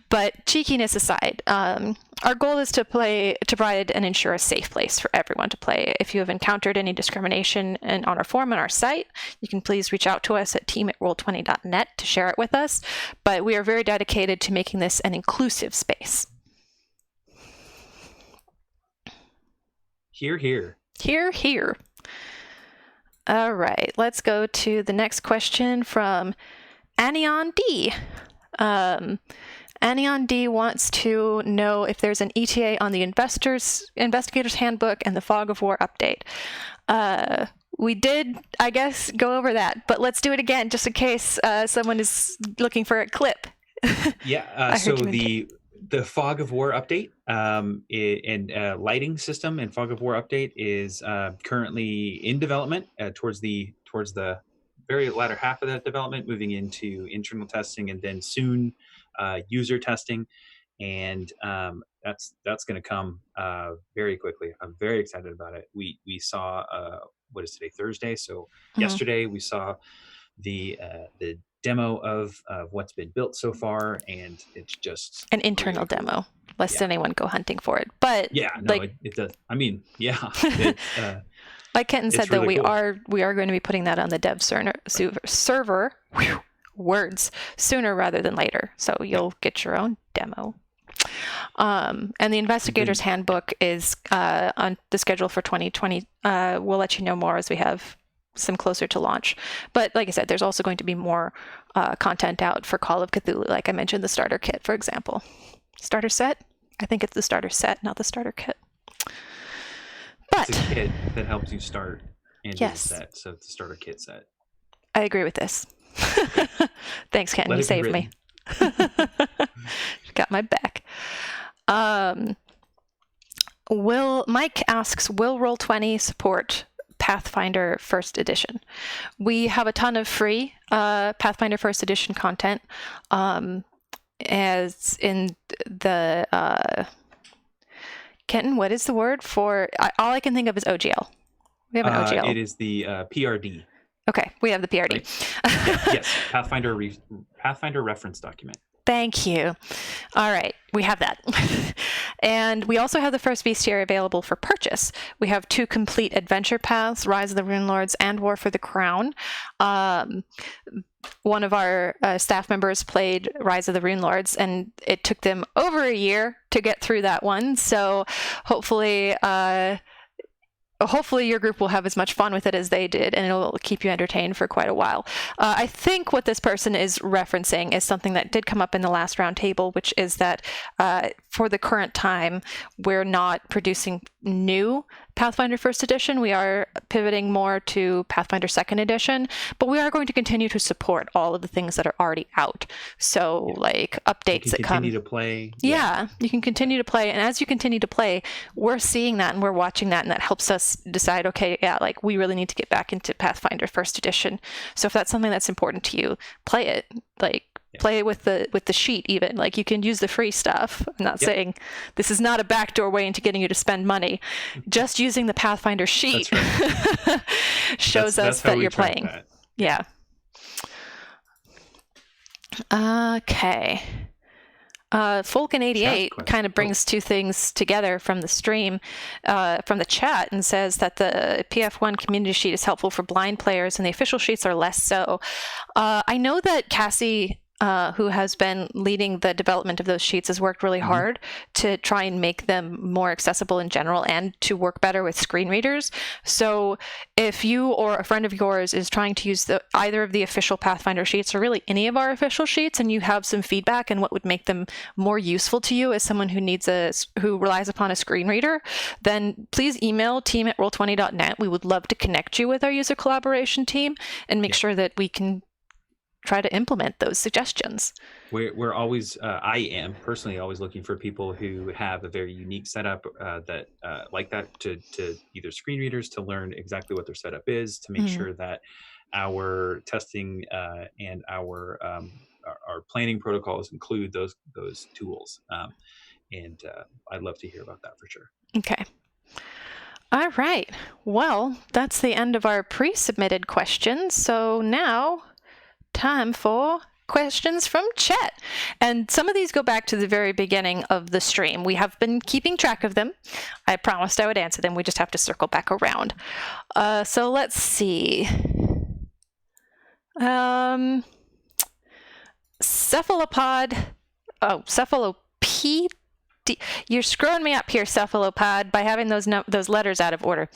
[SPEAKER 2] But cheekiness aside, our goal is to provide and ensure a safe place for everyone to play. If you have encountered any discrimination on our forum on our site, you can please reach out to us at team@roll20.net to share it with us. But we are very dedicated to making this an inclusive space.
[SPEAKER 1] Hear, hear.
[SPEAKER 2] Hear, hear. All right, let's go to the next question from Anion D. Anion D wants to know if there's an ETA on the Investigator's Handbook and the Fog of War update. We did, I guess, go over that, but let's do it again just in case someone is looking for a clip.
[SPEAKER 1] So the Fog of War update and lighting system and Fog of War update is currently in development towards the very latter half of that development, moving into internal testing and then soon user testing, and that's going to come very quickly. I'm very excited about it. We saw what is today, Thursday? So yesterday we saw the demo of what's been built so far, and it's just
[SPEAKER 2] an internal really cool demo, lest anyone go hunting for it. But
[SPEAKER 1] it does. I mean,
[SPEAKER 2] like Kenton said,
[SPEAKER 1] really
[SPEAKER 2] though, we are going to be putting that on the dev server. Words sooner rather than later, so you'll get your own demo. And the Investigator's Handbook is on the schedule for 2020. We'll let you know more as we have some closer to launch. But like I said, there's also going to be more content out for Call of Cthulhu, like I mentioned, the starter kit, for example. Starter set? I think it's the starter set, not the starter kit. But
[SPEAKER 1] it's a kit that helps you start. and do the
[SPEAKER 2] Yes.
[SPEAKER 1] set. So the starter kit set.
[SPEAKER 2] I agree with this. Thanks, Kenton.
[SPEAKER 1] Let
[SPEAKER 2] You
[SPEAKER 1] it be
[SPEAKER 2] saved me. Got my back. Mike asks, will Roll20 support Pathfinder First Edition? We have a ton of free Pathfinder First Edition content, as in the Kenton, what is the word for? All I can think of is OGL. We have an OGL.
[SPEAKER 1] It is the PRD.
[SPEAKER 2] Okay, we have the PRD.
[SPEAKER 1] Right? Yes, Pathfinder reference document.
[SPEAKER 2] Thank you. All right, we have that. And we also have the first bestiary available for purchase. We have 2 complete adventure paths, Rise of the Rune Lords and War for the Crown. One of our staff members played Rise of the Rune Lords, and it took them over a year to get through that one. So hopefully your group will have as much fun with it as they did, and it'll keep you entertained for quite a while. I think what this person is referencing is something that did come up in the last roundtable, which is that for the current time, we're not producing new Pathfinder First Edition. We are pivoting more to Pathfinder Second Edition, but we are going to continue to support all of the things that are already out. So like updates that come.
[SPEAKER 1] Continue to play.
[SPEAKER 2] Yeah, you can continue to play. And as you continue to play, we're seeing that and we're watching that, and that helps us decide, okay, yeah, like we really need to get back into Pathfinder First Edition. So if that's something that's important to you, play it. Like play it with the sheet even. Like you can use the free stuff. I'm not saying this is not a backdoor way into getting you to spend money. Just using the Pathfinder sheet shows us that you're playing. That. Yeah. Okay. Fulkin88 kind of brings 2 things together from the stream, from the chat, and says that the PF1 community sheet is helpful for blind players and the official sheets are less so. I know that Cassie, who has been leading the development of those sheets, has worked really hard to try and make them more accessible in general and to work better with screen readers. So if you or a friend of yours is trying to use either of the official Pathfinder sheets or really any of our official sheets, and you have some feedback and what would make them more useful to you as someone who relies upon a screen reader, then please email team@roll20.net. We would love to connect you with our user collaboration team and make sure that we can try to implement those suggestions.
[SPEAKER 1] We're always, I am personally always looking for people who have a very unique setup that like that to either screen readers to learn exactly what their setup is, to make sure that our testing and our planning protocols include those tools. And I'd love to hear about that for sure.
[SPEAKER 2] Okay. All right. Well, that's the end of our pre-submitted questions. So now time for questions from chat. And some of these go back to the very beginning of the stream. We have been keeping track of them. I promised I would answer them. We just have to circle back around. So let's see. Cephalopod. Oh, cephalopede. You're screwing me up here, cephalopod, by having those letters out of order.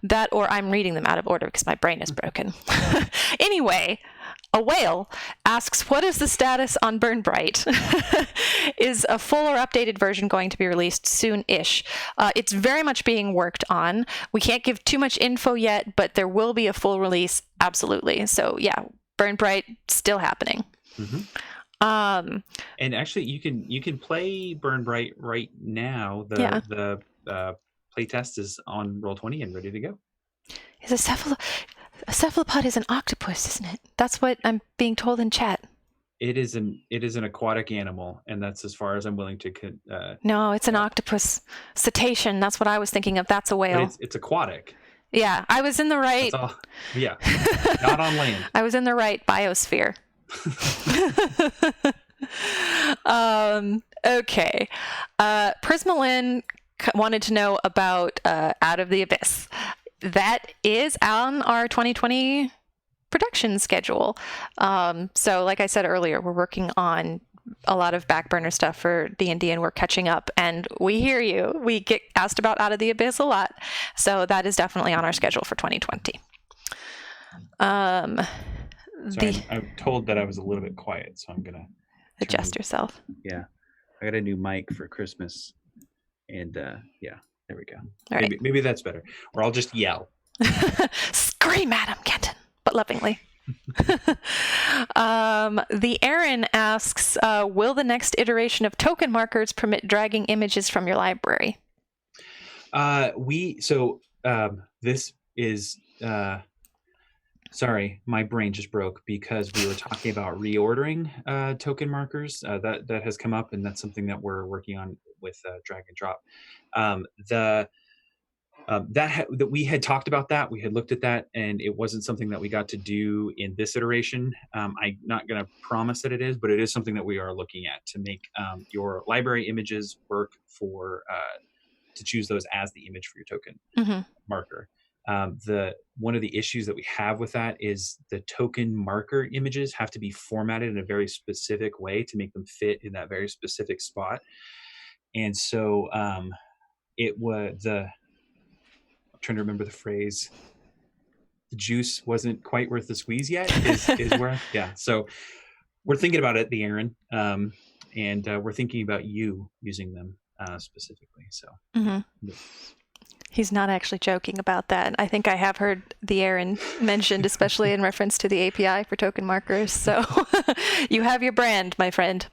[SPEAKER 2] That, or I'm reading them out of order because my brain is broken. Anyway, a whale asks, what is the status on Burn Bright? Is a full or updated version going to be released soon-ish? It's very much being worked on. We can't give too much info yet, but there will be a full release, absolutely. So yeah, Burn Bright still happening.
[SPEAKER 1] And actually, you can play Burn Bright right now. The playtest is on Roll20 and ready to go.
[SPEAKER 2] Is a cephalopod is an octopus, isn't it? That's what I'm being told in chat.
[SPEAKER 1] It is an aquatic animal, and that's as far as I'm willing to.
[SPEAKER 2] No, it's an octopus. Cetacean. That's what I was thinking of. That's a whale.
[SPEAKER 1] But it's aquatic.
[SPEAKER 2] Yeah, I was in the right.
[SPEAKER 1] That's all. Yeah, not on land.
[SPEAKER 2] I was in the right biosphere. Okay. Prismalyn wanted to know about Out of the Abyss. That is on our 2020 production schedule. So like I said earlier, we're working on a lot of back burner stuff for D&D, and we're catching up, and we hear you. We get asked about Out of the Abyss a lot. So that is definitely on our schedule for 2020.
[SPEAKER 1] Sorry, I'm told that I was a little bit quiet, so I'm gonna
[SPEAKER 2] adjust yourself.
[SPEAKER 1] Yeah, I got a new mic for Christmas, and yeah, there we go.
[SPEAKER 2] All right.
[SPEAKER 1] Maybe that's better, or I'll just yell.
[SPEAKER 2] Scream at him, Kenton, but lovingly. The Aaron asks, will the next iteration of token markers permit dragging images from your library?
[SPEAKER 1] This is sorry, my brain just broke because we were talking about reordering token markers. That has come up, and that's something that we're working on with drag and drop. That we had talked about that, we had looked at that, and it wasn't something that we got to do in this iteration. I'm not going to promise that it is, but it is something that we are looking at to make your library images work for to choose those as the image for your token marker. One of the issues that we have with that is the token marker images have to be formatted in a very specific way to make them fit in that very specific spot. And so it was I'm trying to remember the phrase. The juice wasn't quite worth the squeeze yet. Is where, yeah. So we're thinking about it, the Aaron, and we're thinking about you using them specifically. So
[SPEAKER 2] he's not actually joking about that. I think I have heard the Aaron mentioned, especially in reference to the API for token markers. So you have your brand, my friend,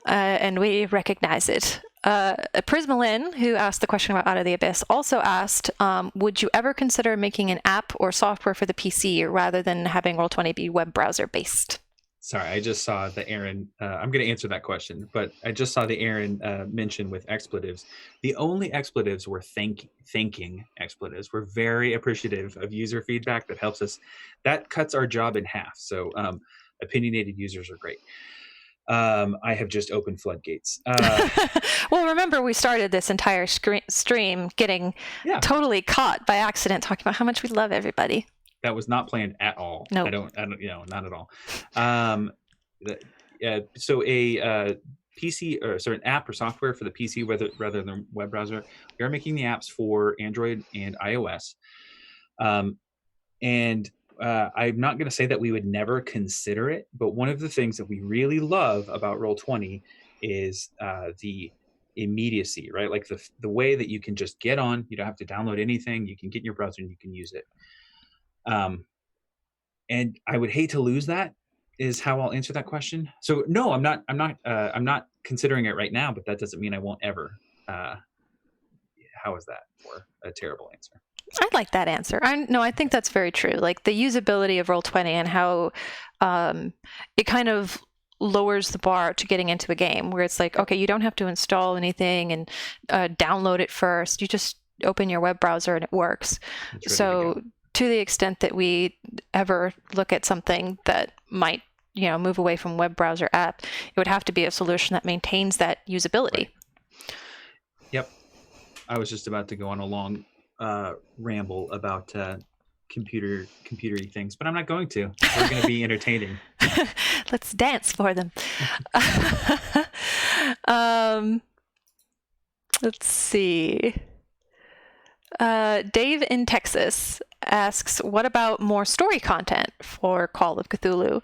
[SPEAKER 2] and we recognize it. Prismalin, who asked the question about Out of the Abyss, also asked, would you ever consider making an app or software for the PC rather than having Roll20 be web browser based?
[SPEAKER 1] Sorry, I just saw the Aaron. I'm going to answer that question, but I just saw the Aaron mention with expletives. The only expletives were thanking expletives. We're very appreciative of user feedback that helps us. That cuts our job in half. So opinionated users are great. I have just opened floodgates.
[SPEAKER 2] Well, remember, we started this entire stream getting totally caught by accident talking about how much we love everybody.
[SPEAKER 1] That was not planned at all.
[SPEAKER 2] No,
[SPEAKER 1] I don't, not at all. So a PC, or sorry, an app or software for the PC rather than web browser. We are making the apps for Android and iOS. And I'm not going to say that we would never consider it, but one of the things that we really love about Roll20 is the immediacy, right? Like the way that you can just get on, you don't have to download anything, you can get in your browser and you can use it. And I would hate to lose that, is how I'll answer that question. So no, I'm not considering it right now, but that doesn't mean I won't ever. How is that for a terrible answer?
[SPEAKER 2] I like that answer. I think that's very true. Like the usability of Roll20 and how it kind of lowers the bar to getting into a game, where it's like, okay, you don't have to install anything and download it first. You just open your web browser and it works. So to the extent that we ever look at something that might, move away from web browser app, it would have to be a solution that maintains that usability.
[SPEAKER 1] Right. Yep. I was just about to go on a long ramble about computer-y things, but I'm not going to. We're going to be entertaining.
[SPEAKER 2] Let's dance for them. Let's see. Dave in Texas asks, what about more story content for Call of Cthulhu?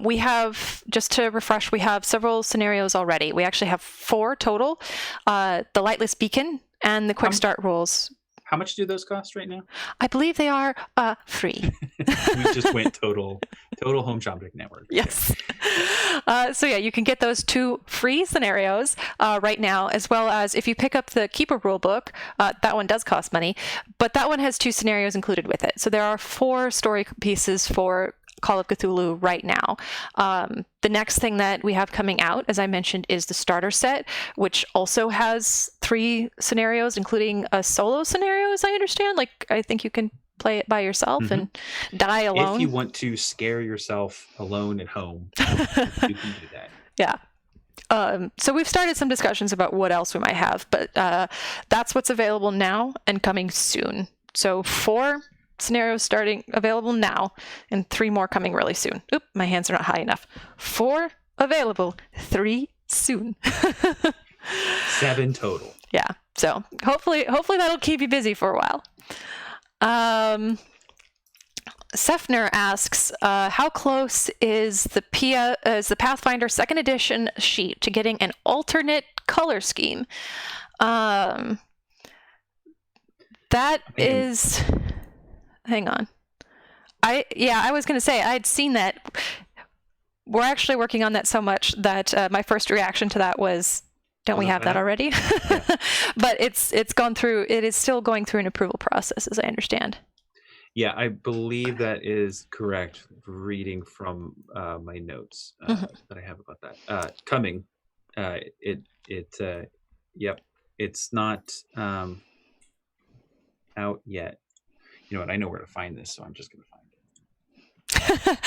[SPEAKER 2] We have, just to refresh, we have several scenarios already. We actually have 4 total. The Lightless Beacon and the Quick Start rules.
[SPEAKER 1] How much do those cost right now?
[SPEAKER 2] I believe they are free.
[SPEAKER 1] We just went total home shopping network.
[SPEAKER 2] Yes. So yeah, you can get those 2 free scenarios right now, as well as if you pick up the Keeper rulebook, that one does cost money, but that one has 2 scenarios included with it. So there are 4 story pieces for Call of Cthulhu right now. The next thing that we have coming out, as I mentioned, is the starter set, which also has 3 scenarios, including a solo scenario, as I understand. Like, I think you can play it by yourself and die alone.
[SPEAKER 1] If you want to scare yourself alone at home, you can do that.
[SPEAKER 2] Yeah. So we've started some discussions about what else we might have, but that's what's available now and coming soon. So 4 scenarios starting available now and 3 more coming really soon. Oop, my hands are not high enough. 4 available, 3 soon.
[SPEAKER 1] 7 total.
[SPEAKER 2] Yeah. So hopefully that'll keep you busy for a while. Sefner asks, how close is the Pathfinder 2nd edition sheet to getting an alternate color scheme? That is... Hang on. I was going to say I'd seen that. We're actually working on that so much that my first reaction to that was, don't we have that already? Yeah. But it's gone through. It is still going through an approval process, as I understand.
[SPEAKER 1] Yeah, I believe that is correct. Reading from my notes that I have about that coming, yep, it's not out yet. You know what? I know where to find this, so I'm just going to find it.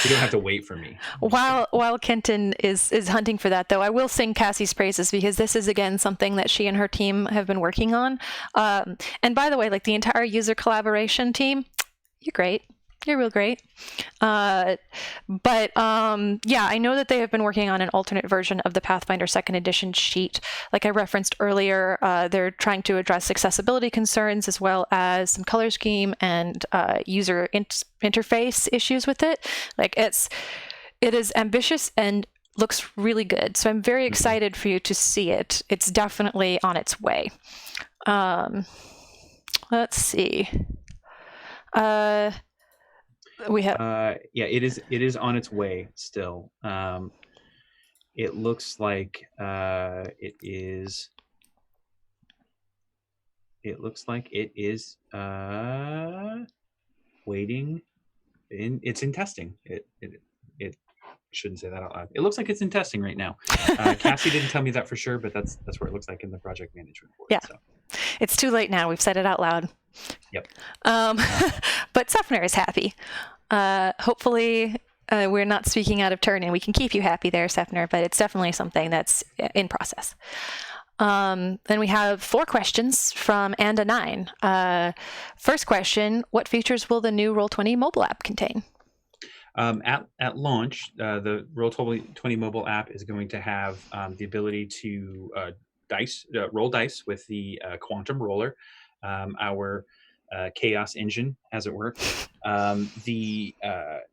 [SPEAKER 1] You don't have to wait for me.
[SPEAKER 2] While Kenton is hunting for that, though, I will sing Cassie's praises because this is, again, something that she and her team have been working on. And by the way, like the entire user collaboration team, you're great. You're real great. Yeah, I know that they have been working on an alternate version of the Pathfinder 2nd Edition sheet. Like I referenced earlier, they're trying to address accessibility concerns as well as some color scheme and user interface issues with it. Like it is ambitious and looks really good. So I'm very excited for you to see it. It's definitely on its way. Let's see. We have
[SPEAKER 1] it is on its way still. It looks like it is waiting it's in testing. It shouldn't say that out loud. It looks like it's in testing right now. Cassie didn't tell me that for sure, but that's what it looks like in the project management report.
[SPEAKER 2] Yeah. So. It's too late now. We've said it out loud.
[SPEAKER 1] Yep.
[SPEAKER 2] But Sefner is happy. Hopefully, we're not speaking out of turn and we can keep you happy there, Sefner, but it's definitely something that's in process. Then we have 4 questions from Anda9. First question, what features will the new Roll20 mobile app contain?
[SPEAKER 1] At launch, the Roll20 mobile app is going to have the ability to roll dice with the quantum roller, our chaos engine, as it were. So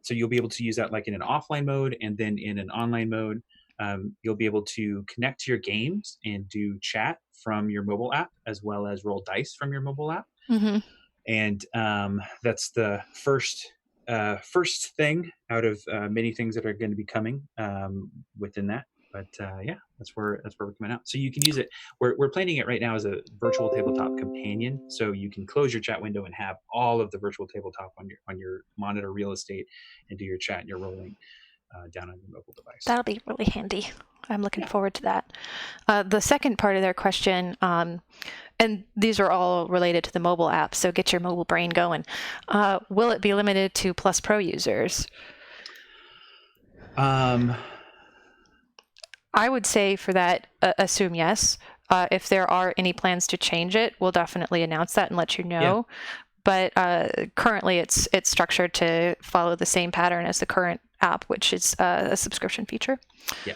[SPEAKER 1] you'll be able to use that like in an offline mode, and then in an online mode, you'll be able to connect to your games and do chat from your mobile app, as well as roll dice from your mobile app. And that's the first thing out of many things that are going to be coming within that. But that's where we're coming out. So you can use it. We're planning it right now as a virtual tabletop companion. So you can close your chat window and have all of the virtual tabletop on your monitor real estate and do your chat and your rolling down on your mobile device.
[SPEAKER 2] That'll be really handy. I'm looking forward to that. The second part of their question, and these are all related to the mobile app, so get your mobile brain going. Will it be limited to Plus Pro users? I would say for that, assume yes. If there are any plans to change it, we'll definitely announce that and let you know. Yeah. But currently, it's structured to follow the same pattern as the current app, which is a subscription feature.
[SPEAKER 1] Yeah.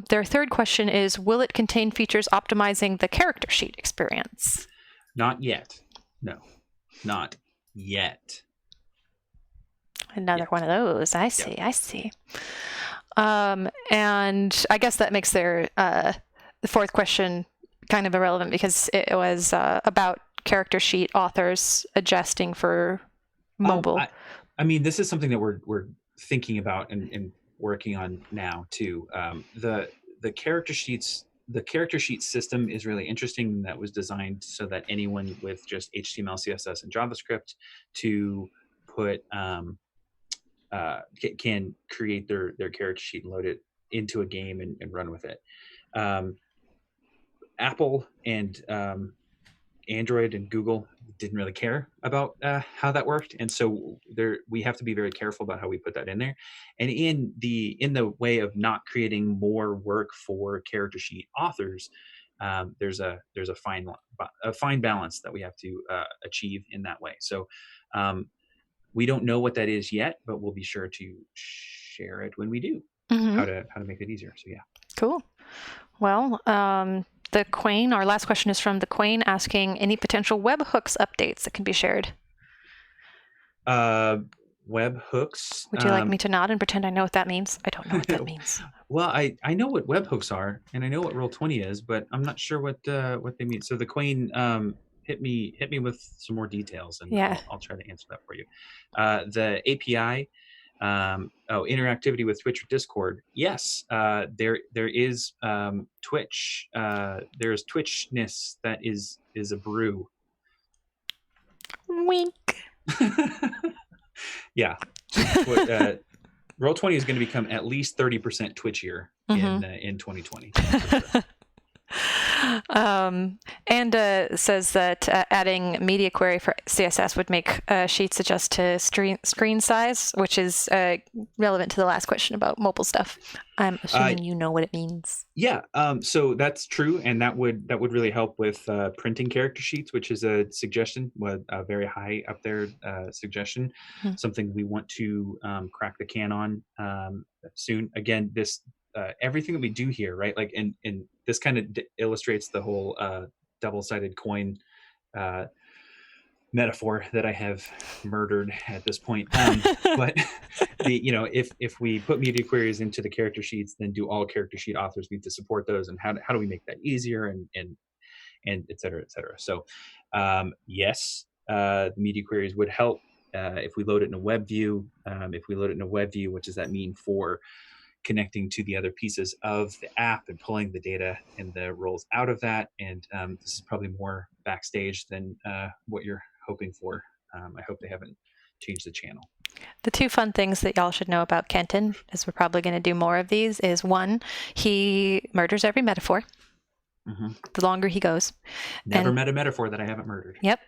[SPEAKER 2] Their third question is, will it contain features optimizing the character sheet experience?
[SPEAKER 1] Not yet. No, not yet.
[SPEAKER 2] Another one of those. I see. Yep. I see. And I guess that makes their the fourth question kind of irrelevant because it was about character sheet authors adjusting for mobile.
[SPEAKER 1] I mean, this is something that we're thinking about and working on now too. The character sheets, the character sheet system is really interesting. That was designed so that anyone with just HTML, CSS, and JavaScript to put can create their character sheet and load it into a game and run with it. Apple and Android and Google didn't really care about how that worked, and so we have to be very careful about how we put that in there. And in the way of not creating more work for character sheet authors, there's a fine balance that we have to achieve in that way. So we don't know what that is yet, but we'll be sure to share it when we do. How to make it easier. So yeah.
[SPEAKER 2] Cool. Well, the Quain, our last question is from the Quain, asking any potential webhooks updates that can be shared.
[SPEAKER 1] Webhooks.
[SPEAKER 2] Would you like me to nod and pretend I know what that means? I don't know what that means.
[SPEAKER 1] Well, I know what webhooks are, and I know what Roll20 is, but I'm not sure what they mean. So the Quain hit me with some more details, and
[SPEAKER 2] Yeah.
[SPEAKER 1] I'll try to answer that for you. The API, interactivity with Twitch or Discord. Yes, there is Twitch. There's Twitchness that is a brew.
[SPEAKER 2] Wink.
[SPEAKER 1] Yeah. Roll20 is going to become at least 30% Twitchier in 2020.
[SPEAKER 2] And says that adding media query for CSS would make sheets adjust to screen size, which is relevant to the last question about mobile stuff. I'm assuming you know what it means.
[SPEAKER 1] Yeah, so that's true, and that would really help with printing character sheets, which is a suggestion, a very high up there suggestion, something we want to crack the can on soon. Again, this everything that we do here, right? Like, and this kind of illustrates the whole double-sided coin metaphor that I have murdered at this point. But if we put media queries into the character sheets, then do all character sheet authors need to support those, and how do we make that easier, and et cetera, et cetera. So yes, the media queries would help if we load it in a web view. If we load it in a web view, what does that mean for connecting to the other pieces of the app and pulling the data and the roles out of that? And this is probably more backstage than what you're hoping for. I hope they haven't changed the channel.
[SPEAKER 2] The two fun things that y'all should know about Kenton, as we're probably going to do more of these, is one, he murders every metaphor. The longer he goes.
[SPEAKER 1] Never met a metaphor that I haven't murdered.
[SPEAKER 2] Yep.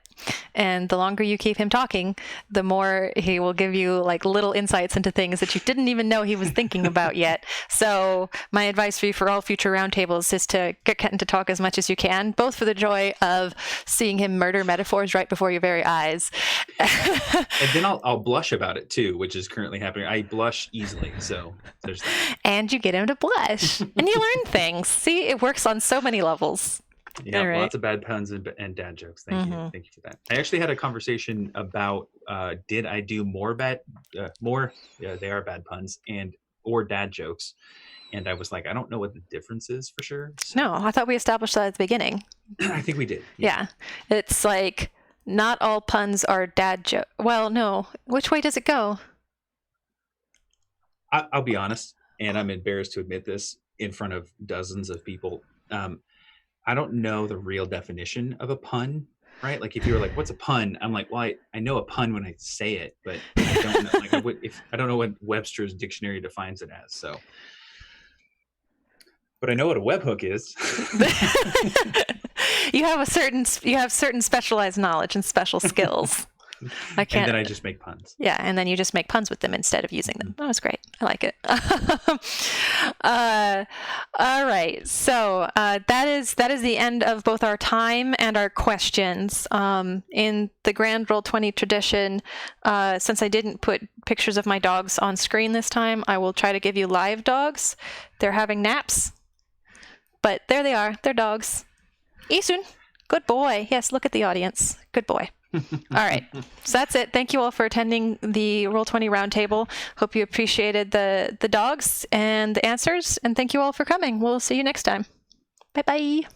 [SPEAKER 2] And the longer you keep him talking, the more he will give you like little insights into things that you didn't even know he was thinking about yet. So my advice for you for all future roundtables is to get Kenton to talk as much as you can, both for the joy of seeing him murder metaphors right before your very eyes.
[SPEAKER 1] And then I'll blush about it too, which is currently happening. I blush easily, so there's that.
[SPEAKER 2] And you get him to blush, and you learn things. See, it works on so many levels.
[SPEAKER 1] Yeah, right. Lots of bad puns and dad jokes. Thank you for that. I actually had a conversation about did I do more bad they are bad puns or dad jokes, and I was like, I don't know what the difference is for sure. So.
[SPEAKER 2] No, I thought we established that at the beginning.
[SPEAKER 1] I think we did.
[SPEAKER 2] Yeah. It's like not all puns are dad joke. Well, no. Which way does it go?
[SPEAKER 1] I'll be honest, and I'm embarrassed to admit this in front of dozens of people. I don't know the real definition of a pun, right? Like if you were like, what's a pun? I'm like, well, I know a pun when I say it, but I don't know. Like I don't know what Webster's dictionary defines it as. So, but I know what a webhook is.
[SPEAKER 2] You have certain specialized knowledge and special skills. I can't.
[SPEAKER 1] And then I just make puns.
[SPEAKER 2] Yeah, and then you just make puns with them instead of using them. That was great. I like it. All right. So that is the end of both our time and our questions. In the grand Roll20 tradition, since I didn't put pictures of my dogs on screen this time, I will try to give you live dogs. They're having naps, but there they are. They're dogs. Isun, good boy. Yes, look at the audience. Good boy. All right. So that's it. Thank you all for attending the Roll20 Roundtable. Hope you appreciated the dogs and the answers. And thank you all for coming. We'll see you next time. Bye-bye.